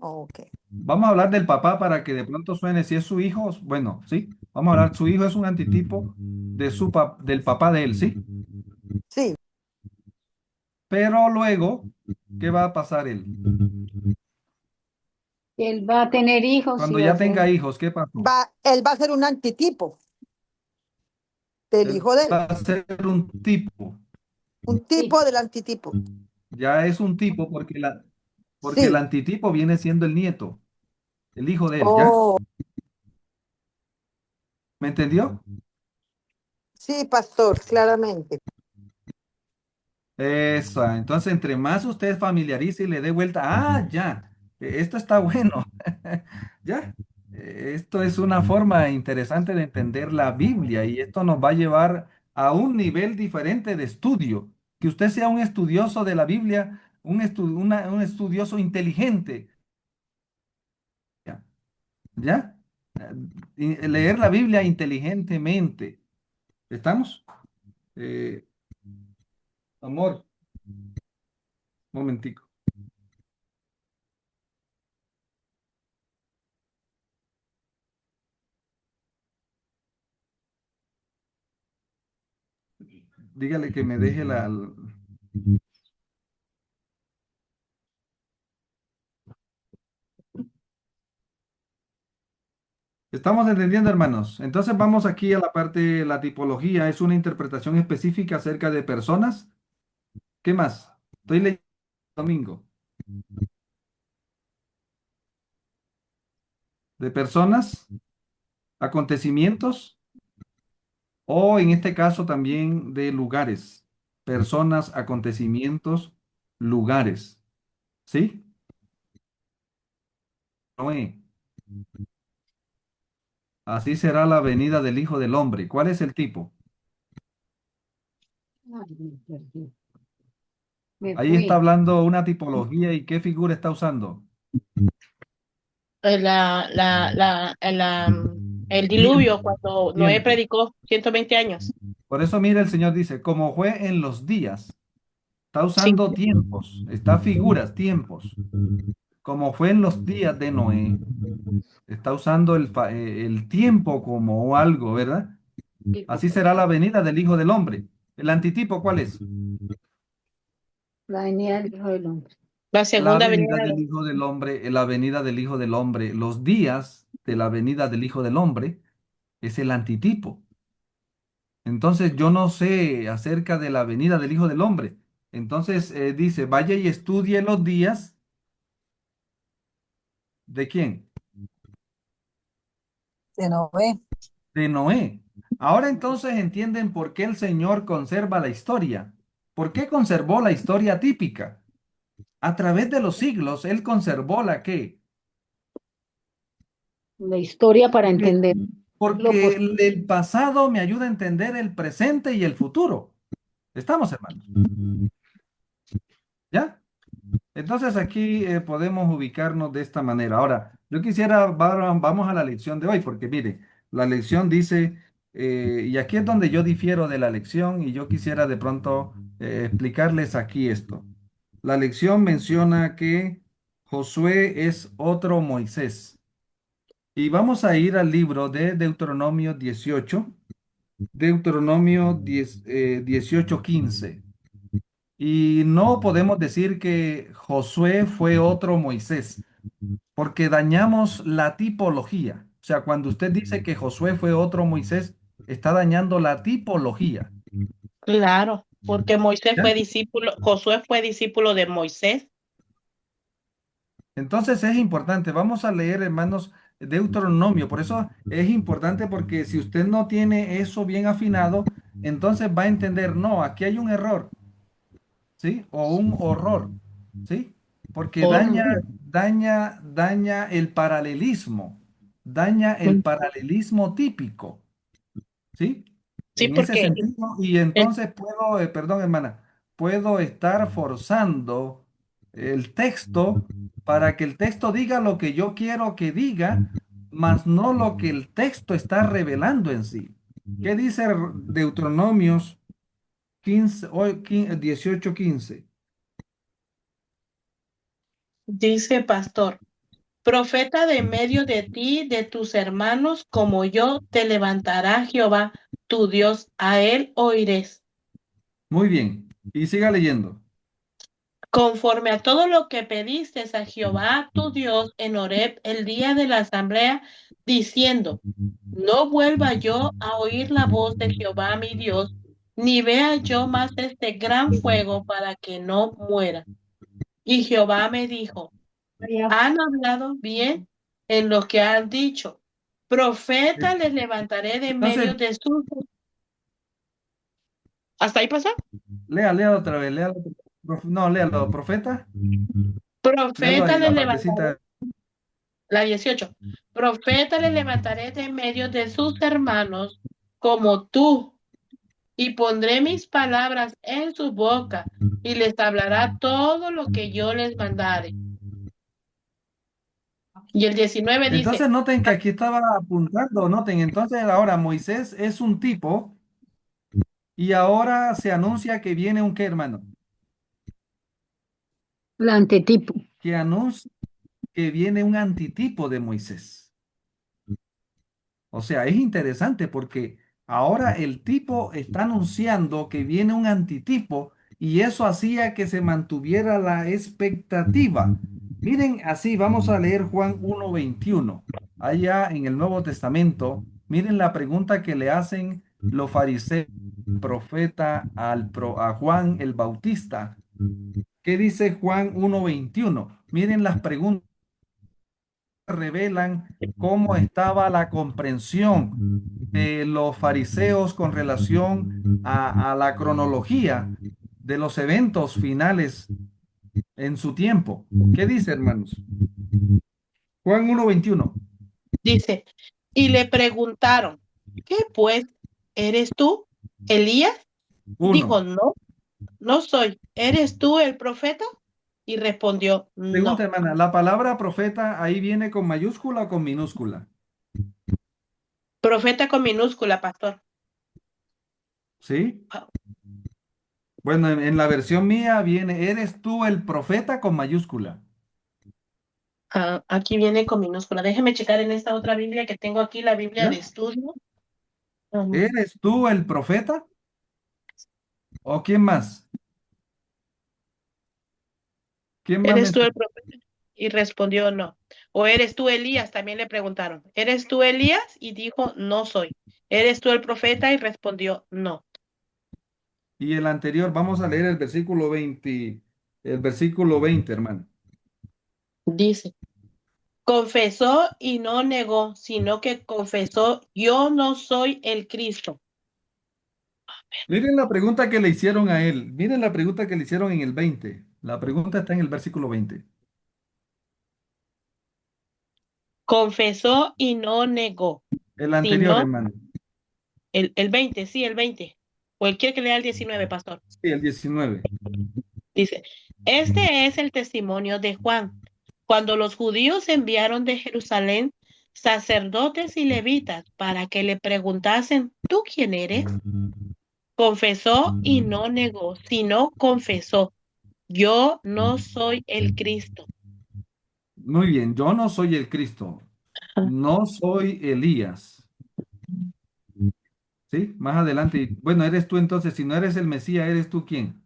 Ok. vamos a hablar del papá para que de pronto suene si es su hijo, bueno, sí. Vamos a hablar, su hijo es un antitipo de del papá de él, ¿sí? Sí, Pero luego, ¿qué va a pasar él? Él va a tener hijos Cuando y va a ya ser. tenga hijos, ¿qué pasó? él va a ser un antitipo del Él hijo de él, va a ser un tipo, un Sí. tipo del antitipo. ya es un tipo porque, porque el Sí. antitipo viene siendo el nieto, el hijo de él, ¿ya? Oh, ¿Me entendió? sí, pastor, claramente. Eso, entonces entre más usted familiarice y le dé vuelta, ya, esto está bueno, ya, esto es una forma interesante de entender la Biblia y esto nos va a llevar a un nivel diferente de estudio, que usted sea un estudioso de la Biblia, un estudioso inteligente, ya, ¿ya? Y leer la Biblia inteligentemente, ¿estamos? Eh, amor, momentico. Dígale que me deje la... Estamos entendiendo, hermanos. Entonces vamos aquí a la parte, la tipología es una interpretación específica acerca de personas. ¿Qué más? Estoy leyendo domingo. De personas, acontecimientos o en este caso también de lugares. Personas, acontecimientos, lugares. ¿Sí? Noé. Así será la venida del Hijo del Hombre. ¿Cuál es el tipo? Ay, me perdí. Me Ahí está fui. hablando una tipología y qué figura está usando. El diluvio, Tiempo, cuando Noé tiempo. predicó 120 años. Por eso mira, el Señor dice, como fue en los días, está Sí, usando tiempos, está figuras, tiempos, como fue en los días de Noé, está usando el tiempo como algo, ¿verdad? Así será la venida del Hijo del Hombre. ¿El antitipo cuál es? La venida del Hijo del Hombre. la La segunda venida venida del Hijo del Hombre, la venida del Hijo del Hombre, los días de la venida del Hijo del Hombre es el antitipo. Entonces yo no sé acerca de la venida del Hijo del Hombre. Entonces dice, vaya y estudie los días. ¿De quién? de Noé. De Noé. Ahora entonces entienden por qué el Señor conserva la historia. ¿Por qué conservó la historia típica? A través de los siglos, Él conservó la que. La historia para Porque, entender lo porque posible. el pasado me ayuda a entender el presente y el futuro. ¿Estamos, hermanos? ¿Ya? Entonces aquí podemos ubicarnos de esta manera. Ahora, yo quisiera, vamos a la lección de hoy, porque mire, la lección dice, y aquí es donde yo difiero de la lección y yo quisiera de pronto explicarles aquí esto. La lección menciona que Josué es otro Moisés. Y vamos a ir al libro de Deuteronomio 18, Deuteronomio 18:15. Y no podemos decir que Josué fue otro Moisés, porque dañamos la tipología. O sea, cuando usted dice que Josué fue otro Moisés, está dañando la tipología. Claro, porque Moisés ¿Ya? fue discípulo, Josué fue discípulo de Moisés. Entonces es importante, vamos a leer, hermanos, Deuteronomio. Por eso es importante porque si usted no tiene eso bien afinado, entonces va a entender, no, aquí hay un error, ¿sí? O un horror, ¿sí? Porque Horror. daña el paralelismo típico. ¿Sí? Sí, En ese porque sentido, y el- entonces puedo, perdón, hermana, puedo estar forzando el texto para que el texto diga lo que yo quiero que diga, mas no lo que el texto está revelando en sí. ¿Qué dice Deuteronomios 18:15? dice pastor, profeta de medio de ti, de tus hermanos, como yo, te levantará Jehová, tu Dios, a él oirés. Muy bien. Y siga leyendo. Conforme a todo lo que pediste a Jehová tu Dios en Horeb el día de la asamblea, diciendo, no vuelva yo a oír la voz de Jehová mi Dios, ni vea yo más este gran fuego para que no muera. Y Jehová me dijo, María. han hablado bien en lo que han dicho. Profeta les levantaré de medio Entonces, de sus... ¿Hasta ahí pasó? lea otra vez, lea. No, léalo, profeta. Léalo Profeta ahí, les la levantaré. partecita. La 18. Profeta le levantaré de medio de sus hermanos como tú, y pondré mis palabras en su boca, y les hablará todo lo que yo les mandare. Y el 19 Entonces dice, noten que aquí estaba apuntando, noten, entonces ahora Moisés es un tipo y ahora se anuncia que viene un qué, hermano, El antetipo. que anuncia que viene un antitipo de Moisés. O sea, es interesante porque ahora el tipo está anunciando que viene un antitipo y eso hacía que se mantuviera la expectativa. Miren, así vamos a leer Juan 1:21. Allá en el Nuevo Testamento, miren la pregunta que le hacen los fariseos al profeta a Juan el Bautista. ¿Qué dice Juan 1:21? Miren las preguntas revelan cómo estaba la comprensión de los fariseos con relación a la cronología de los eventos finales en su tiempo. ¿Qué dice, hermanos? Juan 1:21. dice, y le preguntaron, ¿qué pues? ¿Eres tú, Elías? Dijo, 1. no, no soy. ¿Eres tú el profeta? Y respondió, Pregunta, no. hermana, ¿la palabra profeta ahí viene con mayúscula o con minúscula? Profeta con minúscula, pastor. ¿Sí? Ah, Bueno, en la versión mía viene, ¿eres tú el profeta con mayúscula? aquí viene con minúscula. Déjeme checar en esta otra Biblia que tengo aquí, la Biblia de ¿Ya? estudio. Um, ¿Eres tú el profeta? ¿O quién más? ¿Quién más ¿Eres tú el mencionó? profeta? Y respondió no. ¿O eres tú Elías? También le preguntaron. ¿Eres tú Elías? Y dijo, no soy. ¿Eres tú el profeta? Y respondió, no. Y el anterior, vamos a leer el versículo 20, hermano. Dice, confesó y no negó, sino que confesó, yo no soy el Cristo. Miren la pregunta que le hicieron a él. Miren la pregunta que le hicieron en el 20. La pregunta está en el versículo 20. Confesó y no negó, El anterior, sino hermano. el 20, sí, el 20. O el quiere que lea el 19, pastor. Sí, el 19. Dice, este es el testimonio de Juan. Cuando los judíos enviaron de Jerusalén sacerdotes y levitas para que le preguntasen, ¿tú quién eres? Confesó y no negó, sino confesó, yo no soy el Cristo. Muy bien, yo no soy el Cristo, no soy Elías, ¿sí? Más adelante, bueno, eres tú entonces, si no eres el Mesías, ¿eres tú quién?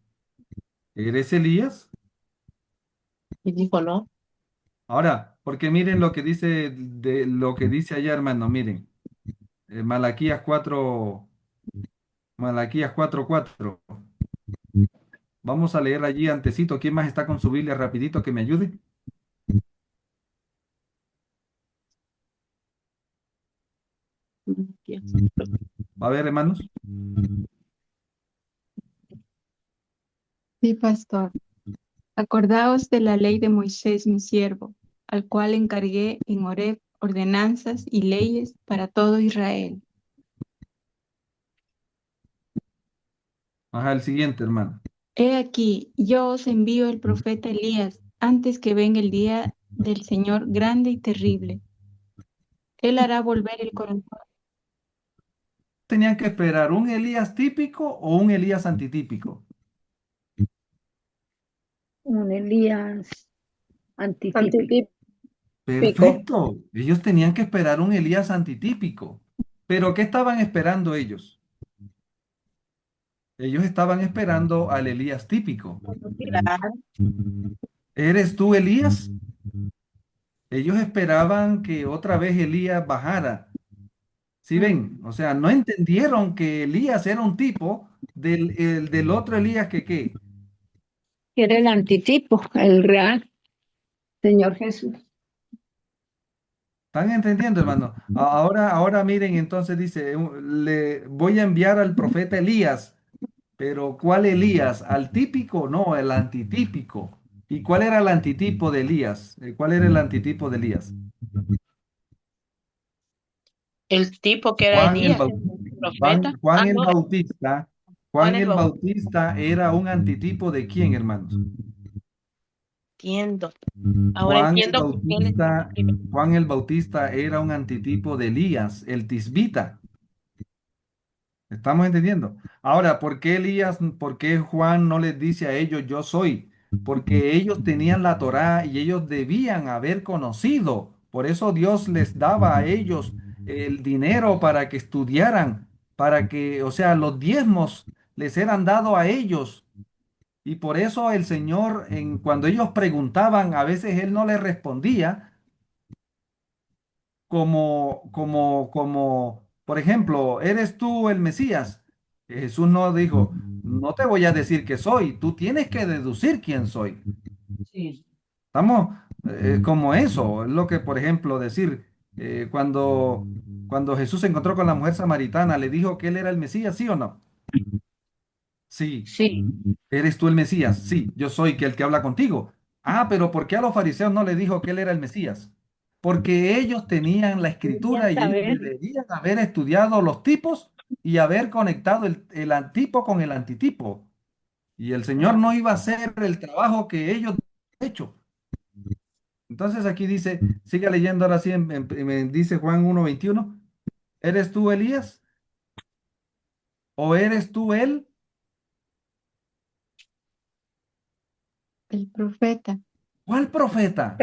¿Eres Elías? Y dijo, no. Ahora, porque miren lo que dice de lo que dice allá, hermano, miren, Malaquías 4, Malaquías 4:4. Vamos a leer allí antecito. ¿Quién más está con su Biblia rapidito que me ayude? A ver, hermanos. Sí, pastor. Acordaos de la ley de Moisés, mi siervo, al cual encargué en Horeb ordenanzas y leyes para todo Israel. Ajá, el siguiente, hermano. He aquí, yo os envío el profeta Elías antes que venga el día del Señor grande y terrible. Él hará volver el corazón. ¿Tenían que esperar un Elías típico o un Elías antitípico? Un Elías antitípico. Antitípico. Perfecto. Ellos tenían que esperar un Elías antitípico. Pero ¿qué estaban esperando ellos? Ellos estaban esperando al Elías típico. Claro. ¿Eres tú Elías? Ellos esperaban que otra vez Elías bajara. ¿Sí ven? O sea, no entendieron que Elías era un tipo del otro Elías que qué. Era el antitipo, el real Señor Jesús. ¿Están entendiendo, hermano? Ahora miren, entonces dice, le voy a enviar al profeta Elías, pero ¿cuál Elías? ¿Al típico? No, el antitípico. ¿Y cuál era el antitipo de Elías? ¿Cuál era el antitipo de Elías? El tipo que era Juan el Elías, Bautista. el profeta. Juan el No, Bautista. Juan Juan el el Bautista. Bautista era un antitipo de quién, hermanos? Entiendo. Ahora Juan el entiendo por qué él estaba Bautista, primero. Juan el Bautista era un antitipo de Elías, el tisbita. ¿Estamos entendiendo? Ahora, ¿por qué Elías, por qué Juan no les dice a ellos yo soy? Porque ellos tenían la Torá y ellos debían haber conocido. Por eso Dios les daba a ellos el dinero para que estudiaran, para que, o sea, los diezmos les eran dados a ellos. Y por eso el Señor, cuando ellos preguntaban, a veces Él no les respondía por ejemplo, ¿eres tú el Mesías? Jesús no dijo, no te voy a decir que soy, tú tienes que deducir quién soy. Sí. Estamos como eso, es lo que, por ejemplo, decir, cuando Jesús se encontró con la mujer samaritana, le dijo que él era el Mesías, ¿sí o no? Sí. Sí. ¿Eres tú el Mesías? Sí, yo soy que el que habla contigo. Ah, pero ¿por qué a los fariseos no le dijo que él era el Mesías? Porque ellos tenían la escritura Debían y ellos saber. deberían haber estudiado los tipos y haber conectado el antipo con el antitipo. Y el Señor no iba a hacer el trabajo que ellos han hecho. Entonces aquí dice, sigue leyendo ahora sí, dice Juan 1:21, ¿eres tú Elías? ¿O eres tú él? El profeta. ¿Cuál profeta?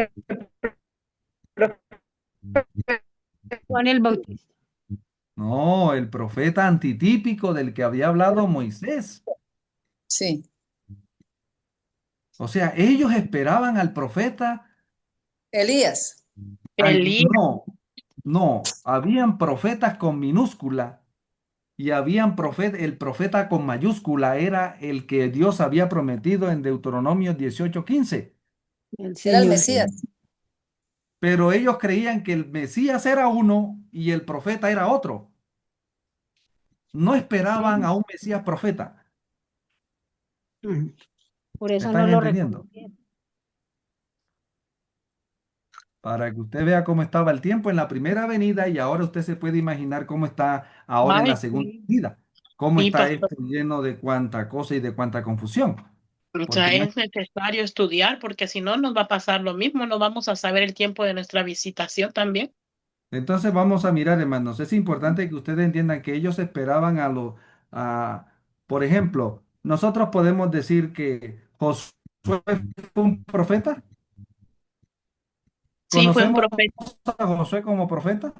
Juan el Bautista. No, el profeta antitípico del que había hablado Moisés. Sí. O sea, ellos esperaban al profeta. Elías. Elías. No, no, habían profetas con minúscula y habían el profeta con mayúscula era el que Dios había prometido en Deuteronomio 18:15. El Era el Señor. Mesías. Pero ellos creían que el Mesías era uno y el profeta era otro. No esperaban Sí. a un Mesías profeta. Ujú. Por ¿Me eso no están lo entendiendo? reconocieron. Para que usted vea cómo estaba el tiempo en la primera venida y ahora usted se puede imaginar cómo está ahora en la Ay, segunda sí. venida, cómo Sí, está pastor. esto lleno de cuánta cosa y de cuánta confusión. O Porque sea, no es necesario estudiar porque si no nos va a pasar lo mismo, no vamos a saber el tiempo de nuestra visitación también. entonces vamos a mirar, hermanos, es importante que ustedes entiendan que ellos esperaban a, por ejemplo, nosotros podemos decir que Josué fue un profeta. Sí, fue un ¿Conocemos profeta. a Josué como profeta?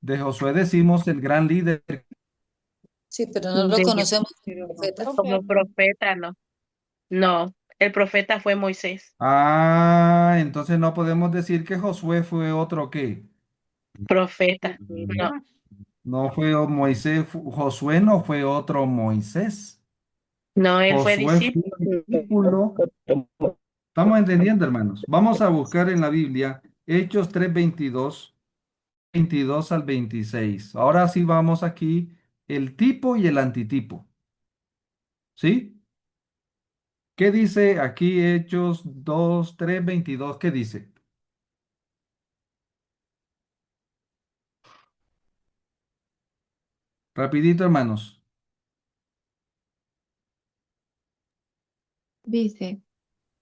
De Josué decimos el gran líder. Sí, pero no lo De- conocemos Pero como no profeta. como profeta. profeta, no. No, el profeta fue Moisés. Ah, entonces no podemos decir que Josué fue otro qué. Profeta. No, Profeta. No fue Moisés, Josué no fue otro Moisés. no, él fue Josué fue discípulo. un discípulo. Estamos entendiendo, hermanos. Vamos a buscar en la Biblia Hechos 3:22, 22 al 26. Ahora sí vamos aquí el tipo y el antitipo. ¿Sí? ¿Qué dice aquí Hechos 2, 3, 22? ¿Qué dice? Rapidito, hermanos. Dice,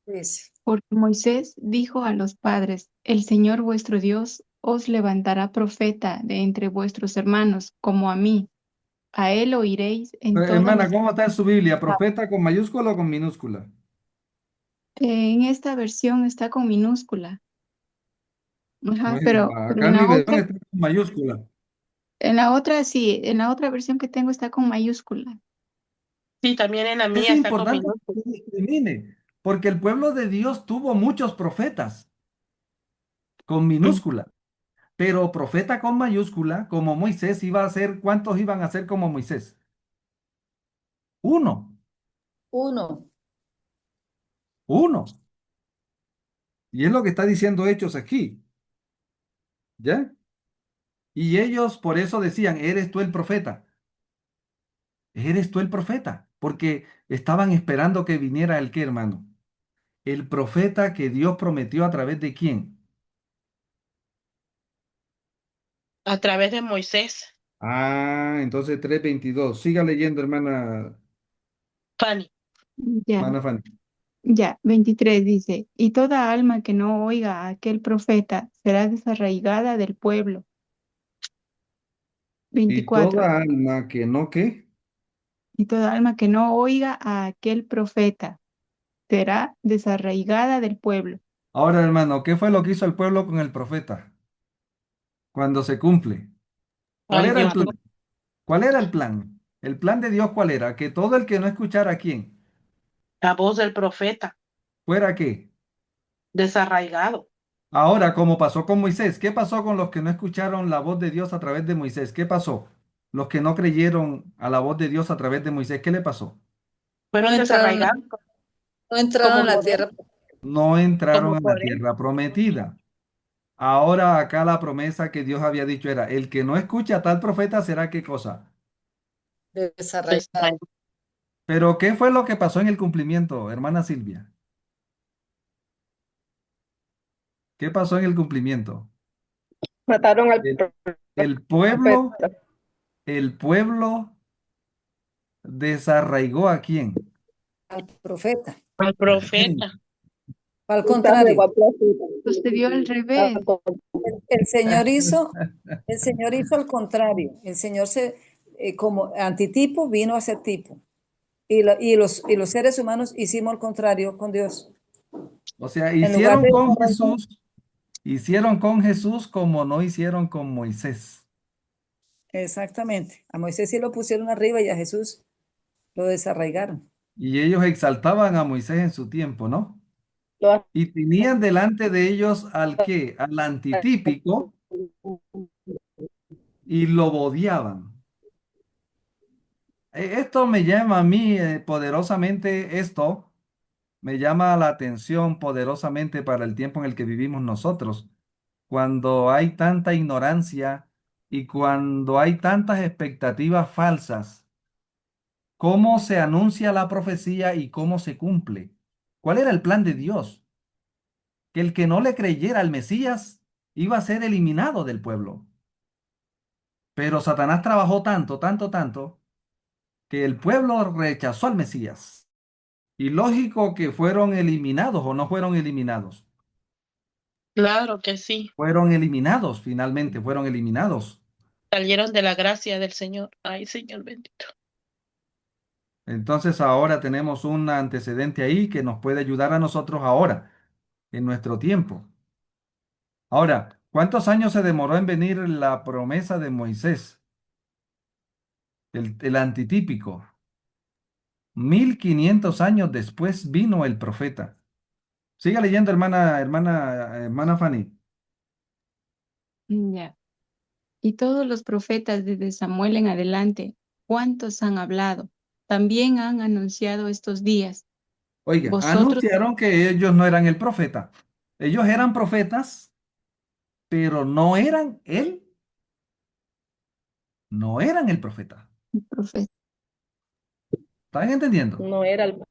Dice. porque Moisés dijo a los padres, el Señor vuestro Dios os levantará profeta de entre vuestros hermanos, como a mí. A él oiréis en todas Hermana, las... ¿cómo está en su Biblia? ¿Profeta con mayúscula o con minúscula? En esta versión está con minúscula. Ajá, Bueno, pero acá en mi versión está con mayúscula. en la otra sí, en la otra versión que tengo está con mayúscula. Sí, también en la Es mía está con importante minúscula. que se discrimine, porque el pueblo de Dios tuvo muchos profetas con minúscula, pero profeta con mayúscula, como Moisés iba a ser, ¿cuántos iban a ser como Moisés? Uno, Uno. uno. Y es lo que está diciendo Hechos aquí, ¿ya? Y ellos por eso decían, ¿eres tú el profeta? ¿Eres tú el profeta? Porque estaban esperando que viniera el qué, hermano. El profeta que Dios prometió a través de quién. A través de Moisés. Ah, entonces 3:22. Siga leyendo, Fanny. Ya, hermana Fanny. ya, 23 dice, y toda alma que no oiga a aquel profeta será desarraigada del pueblo. Y 24, toda alma que no, ¿qué? y toda alma que no oiga a aquel profeta será desarraigada del pueblo. Ahora, hermano, ¿qué fue lo que hizo el pueblo con el profeta cuando se cumple? ¿Cuál Ay, era el Dios plan? mío. ¿Cuál era el plan? ¿El plan de Dios cuál era? Que todo el que no escuchara a quién, La voz del profeta. fuera qué. Desarraigado. Ahora, como pasó con Moisés, ¿qué pasó con los que no escucharon la voz de Dios a través de Moisés? ¿Qué pasó? Los que no creyeron a la voz de Dios a través de Moisés, ¿qué le pasó? No Fueron entraron, desarraigados no entraron como a la Corea. tierra. No entraron Como a la Corea. tierra prometida. Ahora acá la promesa que Dios había dicho era, el que no escucha a tal profeta será qué cosa. Desarraigado. Desarraigado. Pero ¿qué fue lo que pasó en el cumplimiento, hermana Silvia? ¿Qué pasó en el cumplimiento? Mataron al El, el pueblo, profeta. el pueblo desarraigó ¿a quién? Al profeta. Al profeta. Al Desarraigó contrario, al profeta. Sucedió al revés. el el Señor hizo al contrario. El Señor como antitipo vino a ser tipo. Y los seres humanos hicimos al contrario con Dios. O sea, En lugar de desarraigar, hicieron con Jesús como no hicieron con Moisés. exactamente. A Moisés sí lo pusieron arriba y a Jesús lo desarraigaron. Y ellos exaltaban a Moisés en su tiempo, ¿no? Lo Y tenían delante de ellos al que, al antitípico, y lo odiaban. Esto me llama a mí poderosamente, esto me llama la atención poderosamente para el tiempo en el que vivimos nosotros, cuando hay tanta ignorancia y cuando hay tantas expectativas falsas. ¿Cómo se anuncia la profecía y cómo se cumple? ¿Cuál era el plan de Dios? Que el que no le creyera al Mesías iba a ser eliminado del pueblo. Pero Satanás trabajó tanto, tanto, tanto, que el pueblo rechazó al Mesías. Y lógico que fueron eliminados o no fueron eliminados. Claro que sí. Fueron eliminados, finalmente fueron eliminados. Salieron de la gracia del Señor. Ay, Señor bendito. Entonces ahora tenemos un antecedente ahí que nos puede ayudar a nosotros ahora, en nuestro tiempo. Ahora, ¿cuántos años se demoró en venir la promesa de Moisés, el antitípico? 1500 años después vino el profeta. Siga leyendo, hermana Fanny. Ya. Y todos los profetas desde Samuel en adelante, ¿cuántos han hablado? También han anunciado estos días. Oiga, Vosotros, anunciaron que ellos no eran el profeta. Ellos eran profetas, pero no eran el profeta. profetas, ¿Están entendiendo? No era el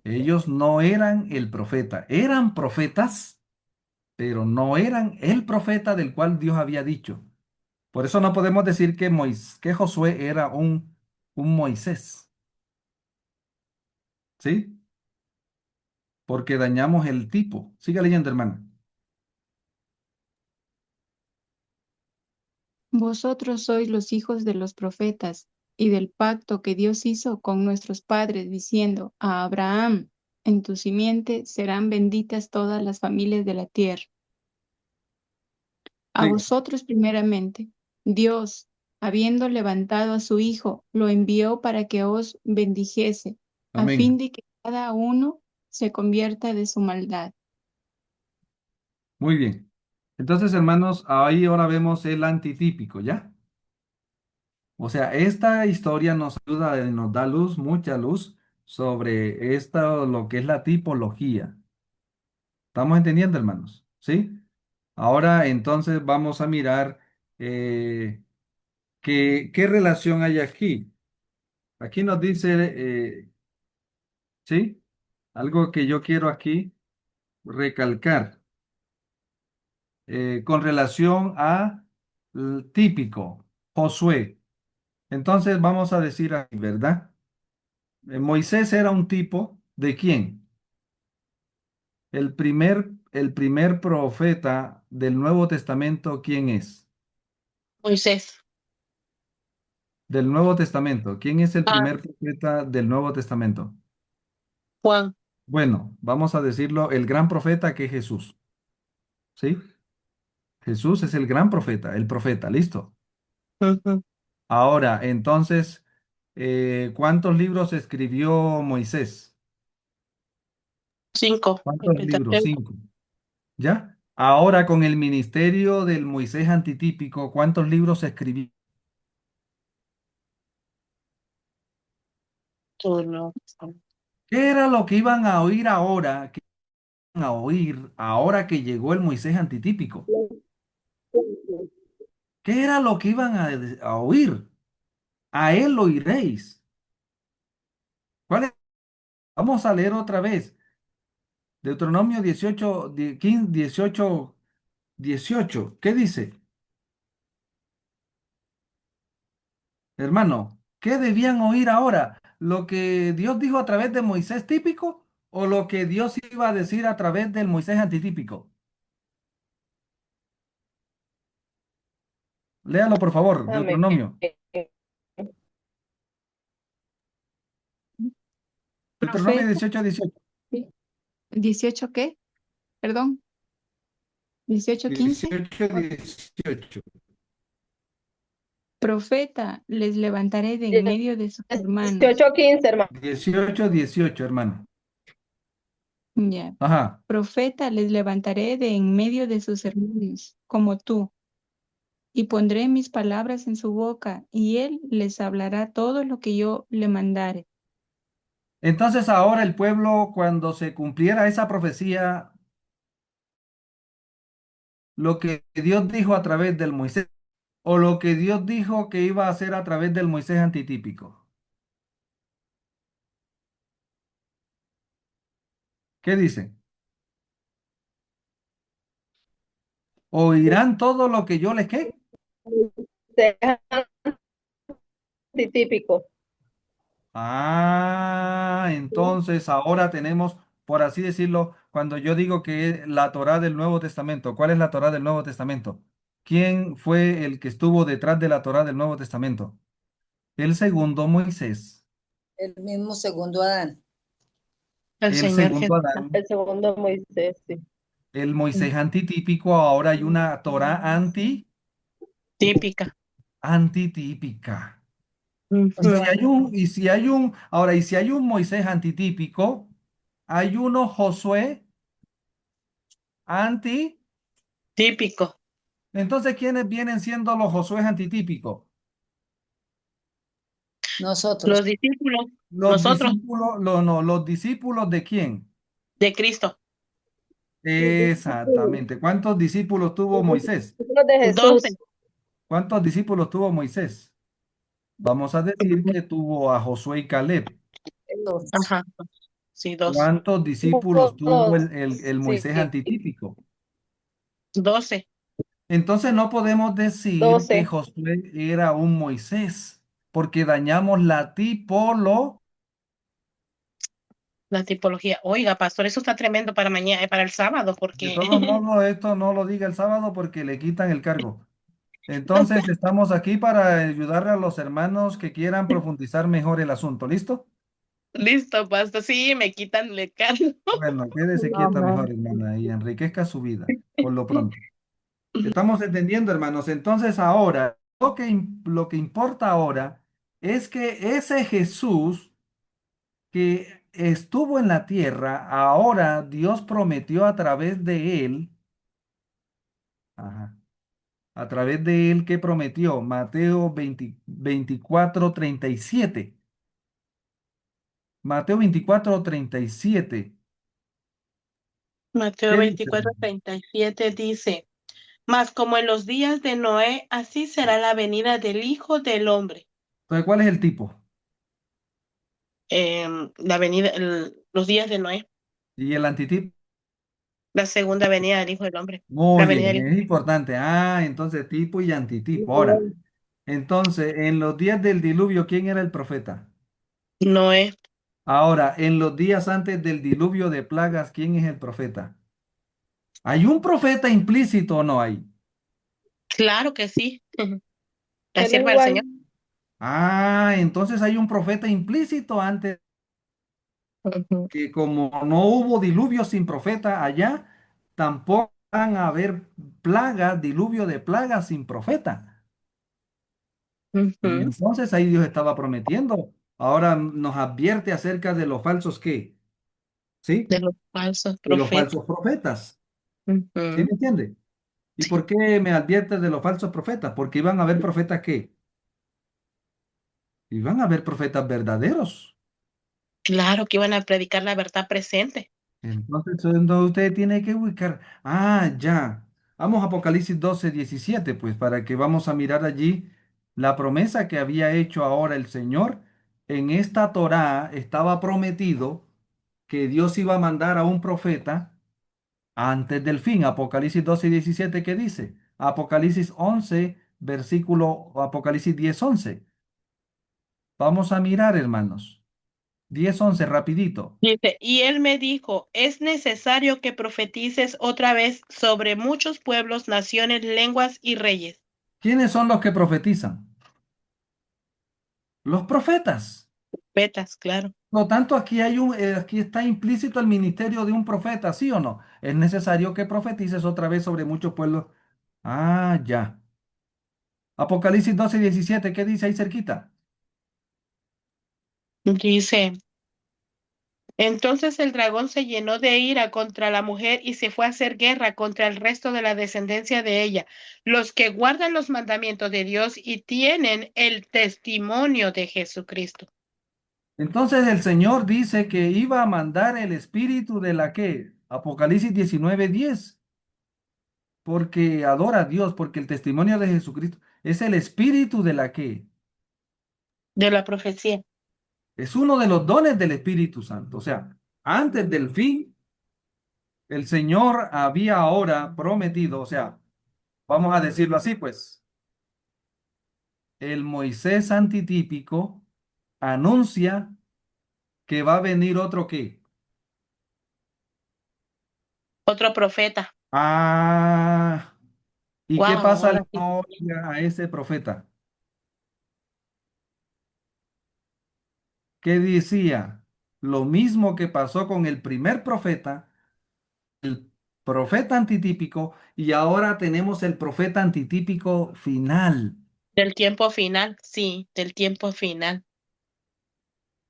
Ellos no eran el profeta. Eran profetas, pero no eran el profeta del cual Dios había dicho. Por eso no podemos decir que, que Josué era un Moisés, ¿sí? Porque dañamos el tipo. Siga leyendo, hermana. vosotros sois los hijos de los profetas y del pacto que Dios hizo con nuestros padres, diciendo a Abraham, en tu simiente serán benditas todas las familias de la tierra. A Siga. vosotros primeramente, Dios, habiendo levantado a su Hijo, lo envió para que os bendijese, a fin Amén. de que cada uno se convierta de su maldad. Muy bien. Entonces, hermanos, ahí ahora vemos el antitípico, ¿ya? O sea, esta historia nos ayuda, nos da luz, mucha luz sobre esto, lo que es la tipología. ¿Estamos entendiendo, hermanos? ¿Sí? Ahora entonces vamos a mirar qué relación hay aquí. Aquí nos dice, ¿sí? Algo que yo quiero aquí recalcar con relación a típico, Josué. Entonces vamos a decir aquí, ¿verdad? Moisés era un tipo ¿de quién? El primer profeta del Nuevo Testamento, ¿quién es? Moisés. Del Nuevo Testamento. ¿Quién es el Ah, primer profeta del Nuevo Testamento? Juan. Bueno, vamos a decirlo, el gran profeta que es Jesús. ¿Sí? Jesús es el gran profeta, el profeta, ¿listo? Ujú. Ahora, entonces, ¿cuántos libros escribió Moisés? 5. El ¿Cuántos libros? Pentateuco. 5. ¿Ya? Ahora, con el ministerio del Moisés antitípico, ¿cuántos libros escribió? Todo lo- ¿Qué era lo que iban a oír ahora? ¿Qué iban a oír ahora que llegó el Moisés antitípico? ¿Qué era lo que iban a oír? A él lo oiréis. ¿Cuál es? Vamos a leer otra vez. Deuteronomio 18, 15, 18, 18. ¿Qué dice? Hermano, ¿qué debían oír ahora? ¿Lo que Dios dijo a través de Moisés típico o lo que Dios iba a decir a través del Moisés antitípico? Léalo, por favor, Amén. Deuteronomio. Deuteronomio Profeta, 18, 18. ¿sí? ¿18 qué? Perdón, 18:15. 18, 18. Profeta les levantaré de en medio de sus hermanos. 18:15, hermano. 18, 18, hermano. Ya. Ajá. Profeta les levantaré de en medio de sus hermanos, como tú, y pondré mis palabras en su boca, y él les hablará todo lo que yo le mandare. Entonces ahora el pueblo, cuando se cumpliera esa profecía, lo que Dios dijo a través del Moisés, o lo que Dios dijo que iba a hacer a través del Moisés antitípico. ¿Qué dice? ¿Oirán todo lo que yo les qué? Típico. Entonces ahora tenemos, por así decirlo, cuando yo digo que es la Torá del Nuevo Testamento, ¿cuál es la Torá del Nuevo Testamento? ¿Quién fue el que estuvo detrás de la Torá del Nuevo Testamento? El segundo Moisés. El mismo segundo Adán. El El Señor segundo Jesús. Adán, El segundo Moisés, sí. el Moisés antitípico, ahora hay una Torah Típica. antitípica. O Y Ujú. si sea, hay ahora, y si hay un Moisés antitípico, hay uno Josué anti, Típico. entonces, ¿quiénes vienen siendo los Josué antitípicos? nosotros, Los discípulos, Los nosotros, discípulos, no, ¿los discípulos de quién? de Cristo. Los discípulos Exactamente. ¿Cuántos discípulos tuvo Moisés? de 12. Jesús. ¿Cuántos discípulos tuvo Moisés? Vamos a decir que tuvo a Josué y Caleb. dos, Ajá. Sí, 2. ¿Cuántos discípulos tuvo dos, el sí, Moisés antitípico? 12. Entonces no podemos decir que 12. Josué era un Moisés, porque dañamos la La tipología. Oiga, pastor, eso está tremendo para mañana, para el sábado, De porque todos modos, esto no lo diga el sábado porque le quitan el cargo. Entonces estamos aquí para ayudarle a los hermanos que quieran profundizar mejor el asunto. ¿Listo? listo, pastor. Sí, me quitan el cargo. Bueno, quédese quieta mejor, Amén. hermana, y enriquezca su vida por lo pronto. Estamos entendiendo, hermanos. Entonces ahora, lo que importa ahora es que ese Jesús que estuvo en la tierra, ahora Dios prometió a través de él, ajá, a través de él que prometió, Mateo 24:37. Mateo 24:37. Mateo ¿Qué dice? 24:37 dice, mas como en los días de Noé, así será la venida del Hijo del Hombre. Entonces, ¿cuál es el tipo? La venida, los días de Noé, Y el antitipo. la segunda venida del Hijo del Hombre. La Muy venida bien, del es importante. Entonces tipo y antitipo. Ahora, entonces, en los días del diluvio, ¿quién era el profeta? Noé. Ahora, en los días antes del diluvio de plagas, ¿quién es el profeta? ¿Hay un profeta implícito o no hay? Claro que sí. La Él sierva del igual. Señor. Entonces hay un profeta implícito antes Ujú, que como no hubo diluvio sin profeta allá, tampoco van a haber plagas, diluvio de plagas sin profeta. Y ujú. entonces ahí Dios estaba prometiendo. Ahora nos advierte acerca de los falsos qué, ¿sí? De los falsos De los profetas. falsos profetas. ¿Sí me Ujú. entiende? ¿Y por qué me advierte de los falsos profetas? Porque iban a haber profetas qué, iban a haber profetas verdaderos. Claro que iban a predicar la verdad presente. Entonces usted tiene que ubicar. Ya. Vamos a Apocalipsis 12:17, pues para que vamos a mirar allí la promesa que había hecho ahora el Señor. En esta Torá estaba prometido que Dios iba a mandar a un profeta antes del fin. Apocalipsis 12:17, ¿qué dice? Apocalipsis 11, Apocalipsis 10:11. Vamos a mirar, hermanos. 10:11, rapidito. Dice, y él me dijo, es necesario que profetices otra vez sobre muchos pueblos, naciones, lenguas y reyes. ¿Quiénes son los que profetizan? Los profetas. Profetas, claro. Por lo tanto, aquí está implícito el ministerio de un profeta, ¿sí o no? Es necesario que profetices otra vez sobre muchos pueblos. Ya. Apocalipsis 12:17, ¿qué dice ahí cerquita? Dice, entonces el dragón se llenó de ira contra la mujer y se fue a hacer guerra contra el resto de la descendencia de ella, los que guardan los mandamientos de Dios y tienen el testimonio de Jesucristo. Entonces el Señor dice que iba a mandar el espíritu de la que, Apocalipsis 19:10, porque adora a Dios, porque el testimonio de Jesucristo es el espíritu de la que, De la profecía. es uno de los dones del Espíritu Santo. O sea, antes del fin, el Señor había ahora prometido, o sea, vamos a decirlo así, pues, el Moisés antitípico anuncia que va a venir otro qué. Otro profeta. Ah, ¿Y qué Wow, pasa ahora le sí. a ese profeta? que decía lo mismo que pasó con el primer profeta, el profeta antitípico, y ahora tenemos el profeta antitípico final. Del tiempo final, sí, del tiempo final.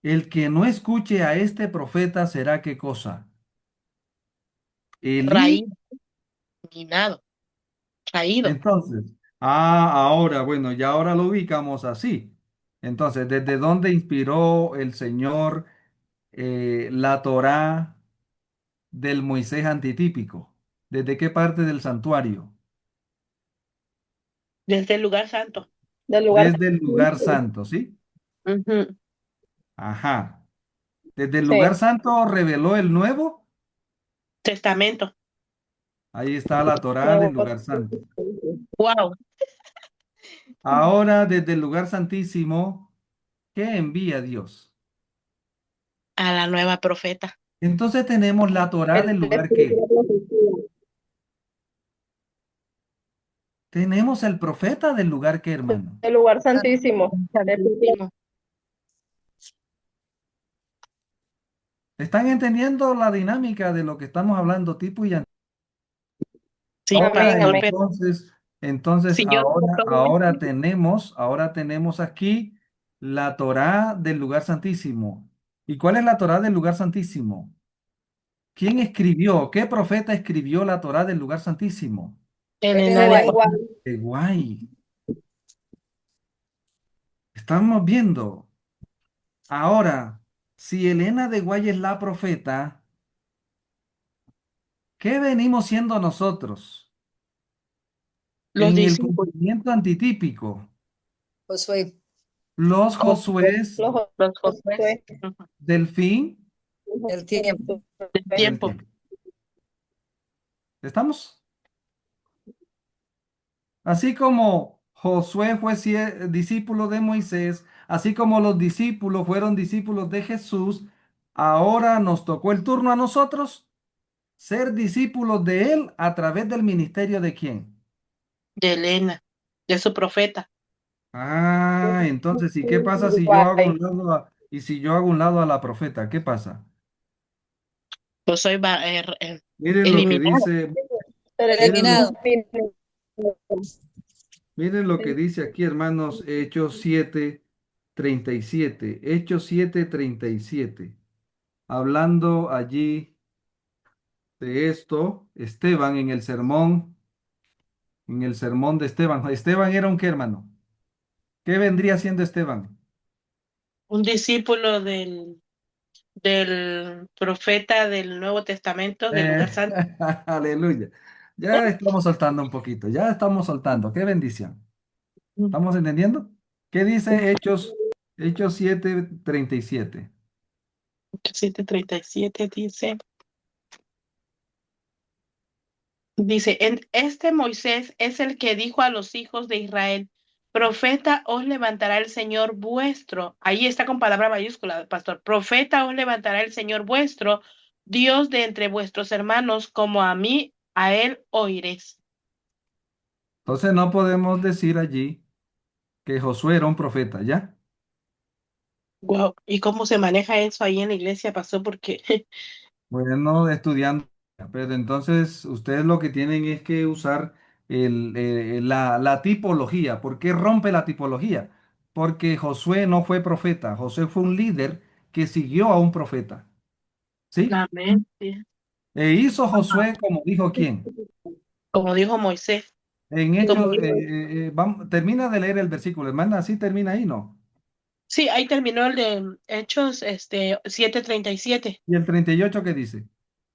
El que no escuche a este profeta será qué cosa. Elí. Raído, minado, raído. Entonces, ahora, bueno, ya ahora lo ubicamos así. Entonces, ¿desde dónde inspiró el Señor la Torá del Moisés antitípico? ¿Desde qué parte del santuario? Desde el lugar santo. Del lugar. Desde el lugar santo, ¿sí? Ujú. Ajá. Desde el lugar Sí. santo reveló el nuevo. Testamento. Ahí está la Torá del Nuevo. lugar santo. Wow. Ahora, desde el lugar santísimo, ¿qué envía Dios? A la nueva profeta. Entonces tenemos la Torá El del lugar espíritu que de profecía. tenemos el profeta del lugar que, hermano. El lugar santísimo. Santísimo. ¿Están entendiendo la dinámica de lo que estamos hablando, tipo y Sí, ahora? Amén, pastor, amén. pero Entonces si yo no ahora tenemos aquí la Torá del lugar santísimo. ¿Y cuál es la Torá del lugar santísimo? ¿Quién escribió? ¿Qué profeta escribió la Torá del lugar santísimo? Elena de Guay. Guay. De Guay. Estamos viendo. Ahora, si Elena de Guay es la profeta, ¿qué venimos siendo nosotros Los en el discípulos, cumplimiento antitípico? Josué, Los Josués Los los Josué. Josué. Ujú. del fin el tiempo. Del del tiempo. tiempo. ¿Estamos? Así como Josué fue discípulo de Moisés, así como los discípulos fueron discípulos de Jesús, ahora nos tocó el turno a nosotros ser discípulos de él a través del ministerio de quién. De Elena, de su profeta. Entonces, ¿y qué pasa si yo hago Guay. un lado y si yo hago un lado a la profeta? ¿Qué pasa? Yo soy Miren lo que eliminado. dice, miren lo, Eliminado. miren lo que dice aquí, hermanos, Hechos 7:37. Hechos 7:37. Hablando allí de esto, Esteban en el sermón de Esteban. Esteban era un qué, hermano. ¿Qué vendría siendo Esteban? Un discípulo del profeta del Nuevo Testamento, del Eh, lugar santo. aleluya. Ya estamos soltando un poquito, ya estamos soltando. Qué bendición. ¿Estamos entendiendo? ¿Qué dice Hechos 7:37? 7:37 dice, en este Moisés es el que dijo a los hijos de Israel, profeta os levantará el Señor vuestro. Ahí está con palabra mayúscula, pastor. Profeta os levantará el Señor vuestro, Dios de entre vuestros hermanos, como a mí, a él oiréis. Entonces no podemos decir allí que Josué era un profeta, ¿ya? Wow. ¿Y cómo se maneja eso ahí en la iglesia, pastor? Porque Bueno, estudiando, pero entonces ustedes lo que tienen es que usar la tipología. ¿Por qué rompe la tipología? Porque Josué no fue profeta, Josué fue un líder que siguió a un profeta, ¿sí? amén. Sí. E hizo Josué como dijo quién. Como dijo Moisés. En Como Hechos, dijo. termina de leer el versículo, hermana, así termina ahí, ¿no? Sí, ahí terminó el de Hechos 7:37. ¿Y el 38 qué dice?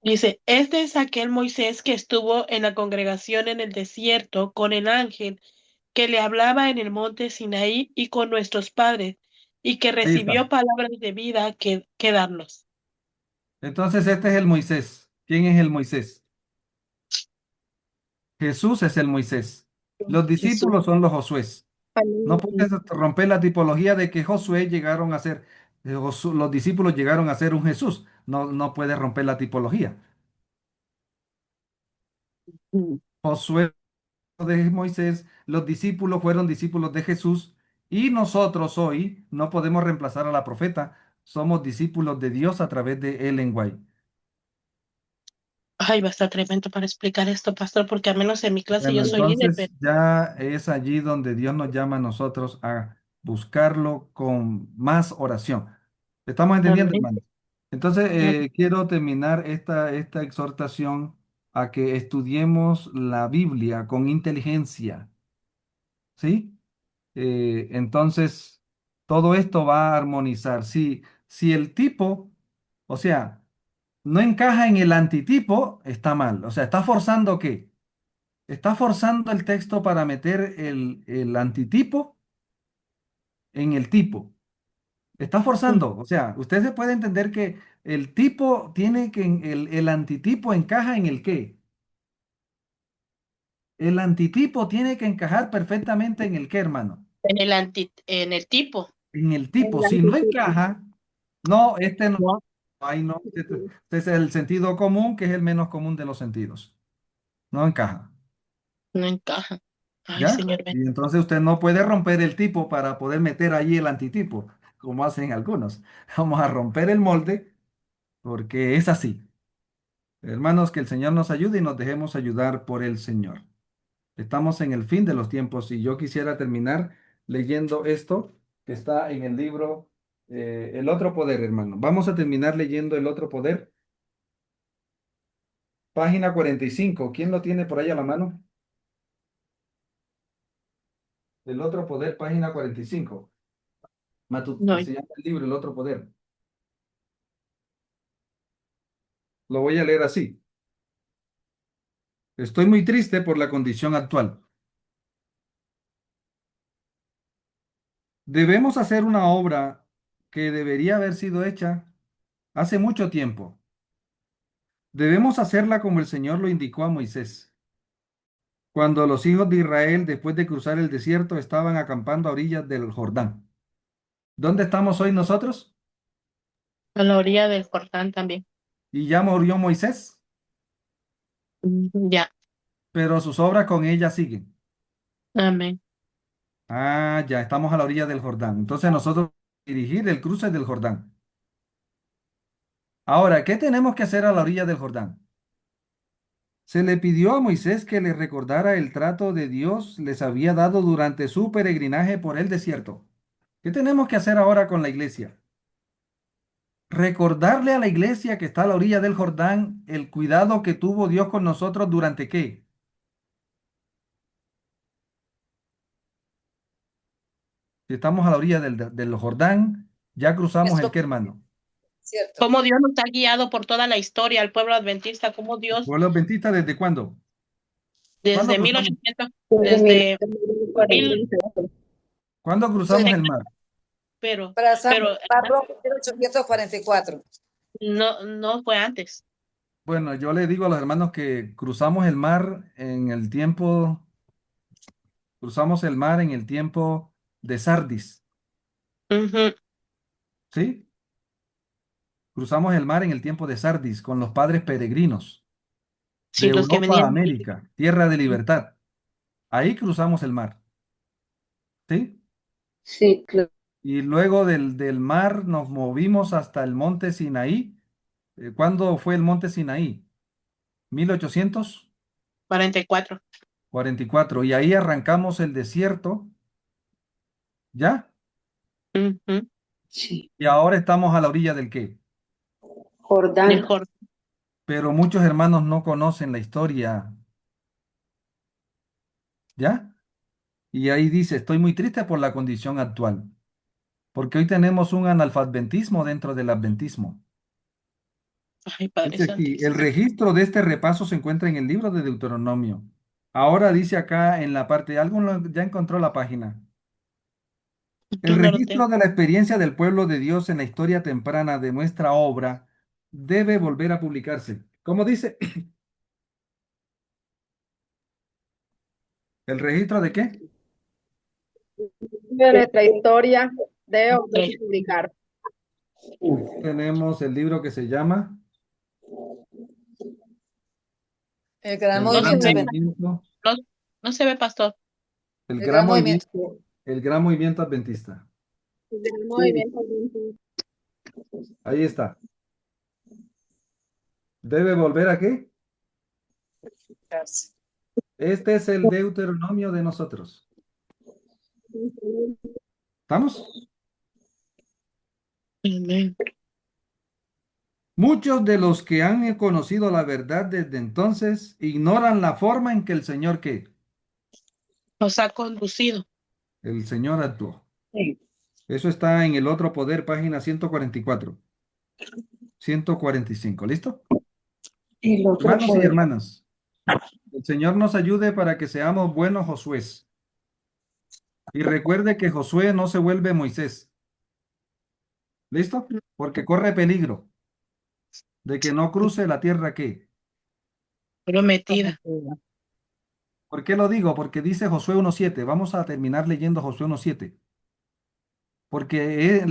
Dice, este es aquel Moisés que estuvo en la congregación en el desierto con el ángel que le hablaba en el monte Sinaí y con nuestros padres y que Ahí está. recibió palabras de vida que darnos. Entonces este es el Moisés. ¿Quién es el Moisés? Jesús es el Moisés. Los Jesús. discípulos son los Josués. No Amén. puedes romper la tipología de que los discípulos llegaron a ser un Jesús. No, no puedes romper la tipología. Mm. Josué de Moisés, los discípulos fueron discípulos de Jesús y nosotros hoy no podemos reemplazar a la profeta. somos discípulos de Dios a través de Ellen White. Ay, va a estar tremendo para explicar esto, pastor, porque al menos en mi clase Bueno, yo soy líder, entonces pero ya es allí donde Dios nos llama a nosotros a buscarlo con más oración. ¿Estamos entendiendo, amén. hermano? Entonces, Mm, quiero terminar esta exhortación a que estudiemos la Biblia con inteligencia, ¿sí? Entonces, todo esto va a armonizar. Si el tipo, o sea, no encaja en el antitipo, está mal. O sea, ¿está forzando qué? Está forzando el texto para meter el antitipo en el tipo. Está mm, forzando. O sea, usted se puede entender que el tipo tiene que, el antitipo encaja en el qué. El antitipo tiene que encajar perfectamente en el qué, hermano. en el tipo. En el En tipo. la Si no actitud. encaja, no, este no, No, ahí no. Este es el sentido común, que es el menos común de los sentidos. No encaja. no encaja. Ay, ¿Ya? Señor, Y entonces usted no puede romper el tipo para poder meter allí el antitipo, como hacen algunos. Vamos a romper el molde porque es así. Hermanos, que el Señor nos ayude y nos dejemos ayudar por el Señor. Estamos en el fin de los tiempos y yo quisiera terminar leyendo esto que está en el libro El otro poder, hermano. Vamos a terminar leyendo El otro poder, página 45. ¿Quién lo tiene por ahí a la mano? El otro poder, página 45. no, Se llama el libro El otro poder. Lo voy a leer así. Estoy muy triste por la condición actual. Debemos hacer una obra que debería haber sido hecha hace mucho tiempo. Debemos hacerla como el Señor lo indicó a Moisés. Cuando los hijos de Israel, después de cruzar el desierto, estaban acampando a orillas del Jordán. ¿Dónde estamos hoy nosotros? a la orilla del Jordán también. Y ya murió Moisés, Ya, pero sus obras con ella siguen. amén. Ah, ya estamos a la orilla del Jordán. Entonces nosotros dirigir el cruce del Jordán. Ahora, ¿qué tenemos que hacer a la orilla del Jordán? Se le pidió a Moisés que les recordara el trato de Dios les había dado durante su peregrinaje por el desierto. ¿Qué tenemos que hacer ahora con la iglesia? Recordarle a la iglesia que está a la orilla del Jordán el cuidado que tuvo Dios con nosotros durante qué. Si estamos a la orilla del Jordán, ya cruzamos Es el lo qué, que hermano. es cierto. Cómo Dios nos ha guiado por toda la historia, al pueblo adventista, cómo ¿El Dios pueblo adventista desde cuándo? ¿Cuándo desde cruzamos? 1800, Desde desde mil, 1946. ¿Cuándo cruzamos desde- el mar? Para San pero Pablo, 1844. no, no fue antes. Bueno, yo le digo a los hermanos que cruzamos el mar en el tiempo, cruzamos el mar en el tiempo de Sardis, Ujú. ¿sí? Cruzamos el mar en el tiempo de Sardis con los padres peregrinos de Sí, los que Europa a venían. América, tierra de libertad. Ahí cruzamos el mar, ¿sí? Sí, claro. Y luego del mar nos movimos hasta el monte Sinaí. ¿Cuándo fue el monte Sinaí? 44. 1844. Y ahí arrancamos el desierto, ¿ya? Ujú. Sí. Y ahora estamos a la orilla del qué. Del Jordán. Jordán. Pero muchos hermanos no conocen la historia, ¿ya? Y ahí dice, estoy muy triste por la condición actual, porque hoy tenemos un analfabetismo dentro del adventismo. Ay, Padre Dice aquí, el Santísimo. registro de este repaso se encuentra en el libro de Deuteronomio. Ahora dice acá en la parte, ya encontró la página. El No lo tengo. registro de la experiencia del pueblo de Dios en la historia temprana de nuestra obra debe volver a publicarse. ¿Cómo dice? ¿El registro de qué? De nuestra historia debe volverse a publicar. Tenemos el libro que se llama El gran El No se Gran movimiento ve, adventista. Movimiento, no, no se ve, pastor. el El Gran gran movimiento. Movimiento, el Gran Movimiento Adventista. El Sí, movimiento. Ahí está. ¿Debe volver a qué? Este es el Deuteronomio de nosotros. ¿Estamos? Amén. Muchos de los que han conocido la verdad desde entonces ignoran la forma en que el Señor ¿qué? Nos ha conducido. El Señor actuó. Sí. Eso está en el otro poder, página 144, 145. ¿Listo? El otro Hermanos y poder. hermanas, el Señor nos ayude para que seamos buenos Josués. Y recuerde que Josué no se vuelve Moisés. ¿Listo? Porque corre peligro de que no cruce la tierra ¿qué? Prometida. ¿Por qué lo digo? Porque dice Josué 1:7. Vamos a terminar leyendo Josué 1:7. Porque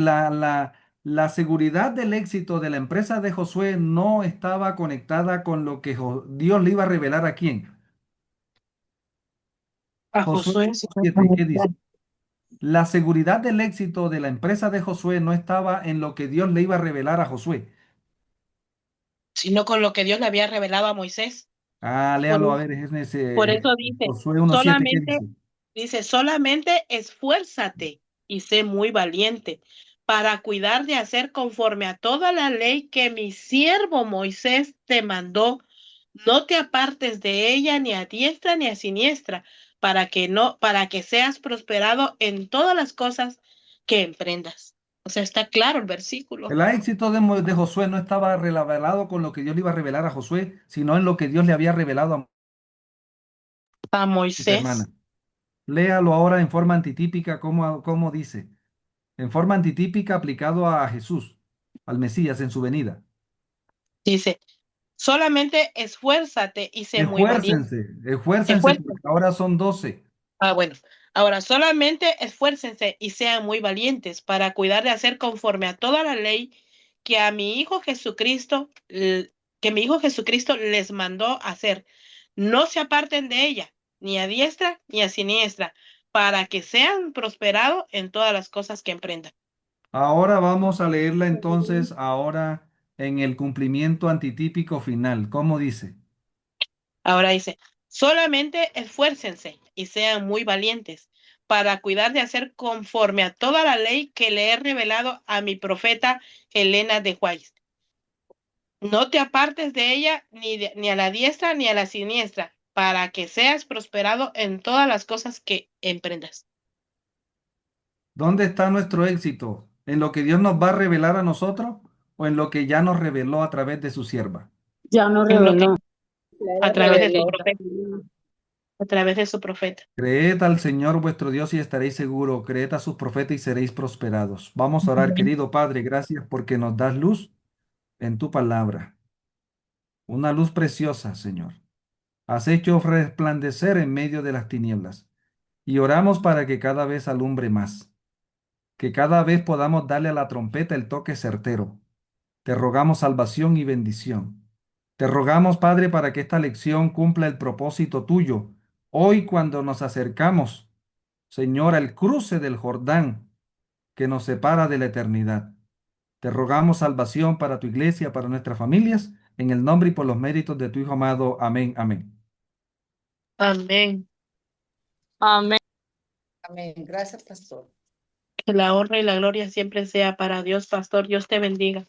la seguridad del éxito de la empresa de Josué no estaba conectada con lo que Dios le iba a revelar a quién. A Josué Josué, 1:7. ¿Qué dice? La seguridad del éxito de la empresa de Josué no estaba en lo que Dios le iba a revelar a Josué. sino con lo que Dios le había revelado a Moisés. Ah, Por, léalo a ver, es por ese, eso dice, Josué 1:7. ¿Qué solamente, dice? solamente esfuérzate y sé muy valiente para cuidar de hacer conforme a toda la ley que mi siervo Moisés te mandó. No te apartes de ella ni a diestra ni a siniestra, para que seas prosperado en todas las cosas que emprendas. O sea, está claro el versículo. El éxito de Josué no estaba revelado con lo que Dios le iba a revelar a Josué, sino en lo que Dios le había revelado a A mis hermanas. Moisés Léalo ahora en forma antitípica, como dice. En forma antitípica aplicado a Jesús, al Mesías en su venida. dice, solamente esfuérzate y sé muy valiente. Esfuércense porque Esfuérzate. ahora son 12. Bueno. Ahora, solamente esfuércense y sean muy valientes para cuidar de hacer conforme a toda la ley que a mi Hijo Jesucristo, que mi Hijo Jesucristo les mandó hacer. No se aparten de ella, ni a diestra ni a siniestra, para que sean prosperados en todas las cosas que emprendan. Ahora vamos a leerla entonces, ahora en el cumplimiento antitípico final. ¿Cómo dice? Ahora dice, solamente esfuércense y sean muy valientes para cuidar de hacer conforme a toda la ley que le he revelado a mi profeta Elena de White. No te apartes de ella ni a la diestra ni a la siniestra, para que seas prosperado en todas las cosas que emprendas. ¿Dónde está nuestro éxito? ¿En lo que Dios nos va a revelar a nosotros o en lo que ya nos reveló a través de su sierva? Ya nos En lo que reveló. a Le través de su reveló. profeta, a través de su profeta. Creed al Señor vuestro Dios y estaréis seguros. Creed a sus profetas y seréis prosperados. Vamos a orar, querido Padre, gracias porque nos das luz en tu palabra. Una luz preciosa, Señor. Has hecho resplandecer en medio de las tinieblas. Y oramos para que cada vez alumbre más, que cada vez podamos darle a la trompeta el toque certero. Te rogamos salvación y bendición. Te rogamos, Padre, para que esta lección cumpla el propósito tuyo. Hoy cuando nos acercamos, Señor, al cruce del Jordán que nos separa de la eternidad. Te rogamos salvación para tu iglesia, para nuestras familias, en el nombre y por los méritos de tu Hijo amado. Amén, amén. Amén. Amén. Amén. Gracias, pastor. Que la honra y la gloria siempre sea para Dios, pastor. Dios te bendiga.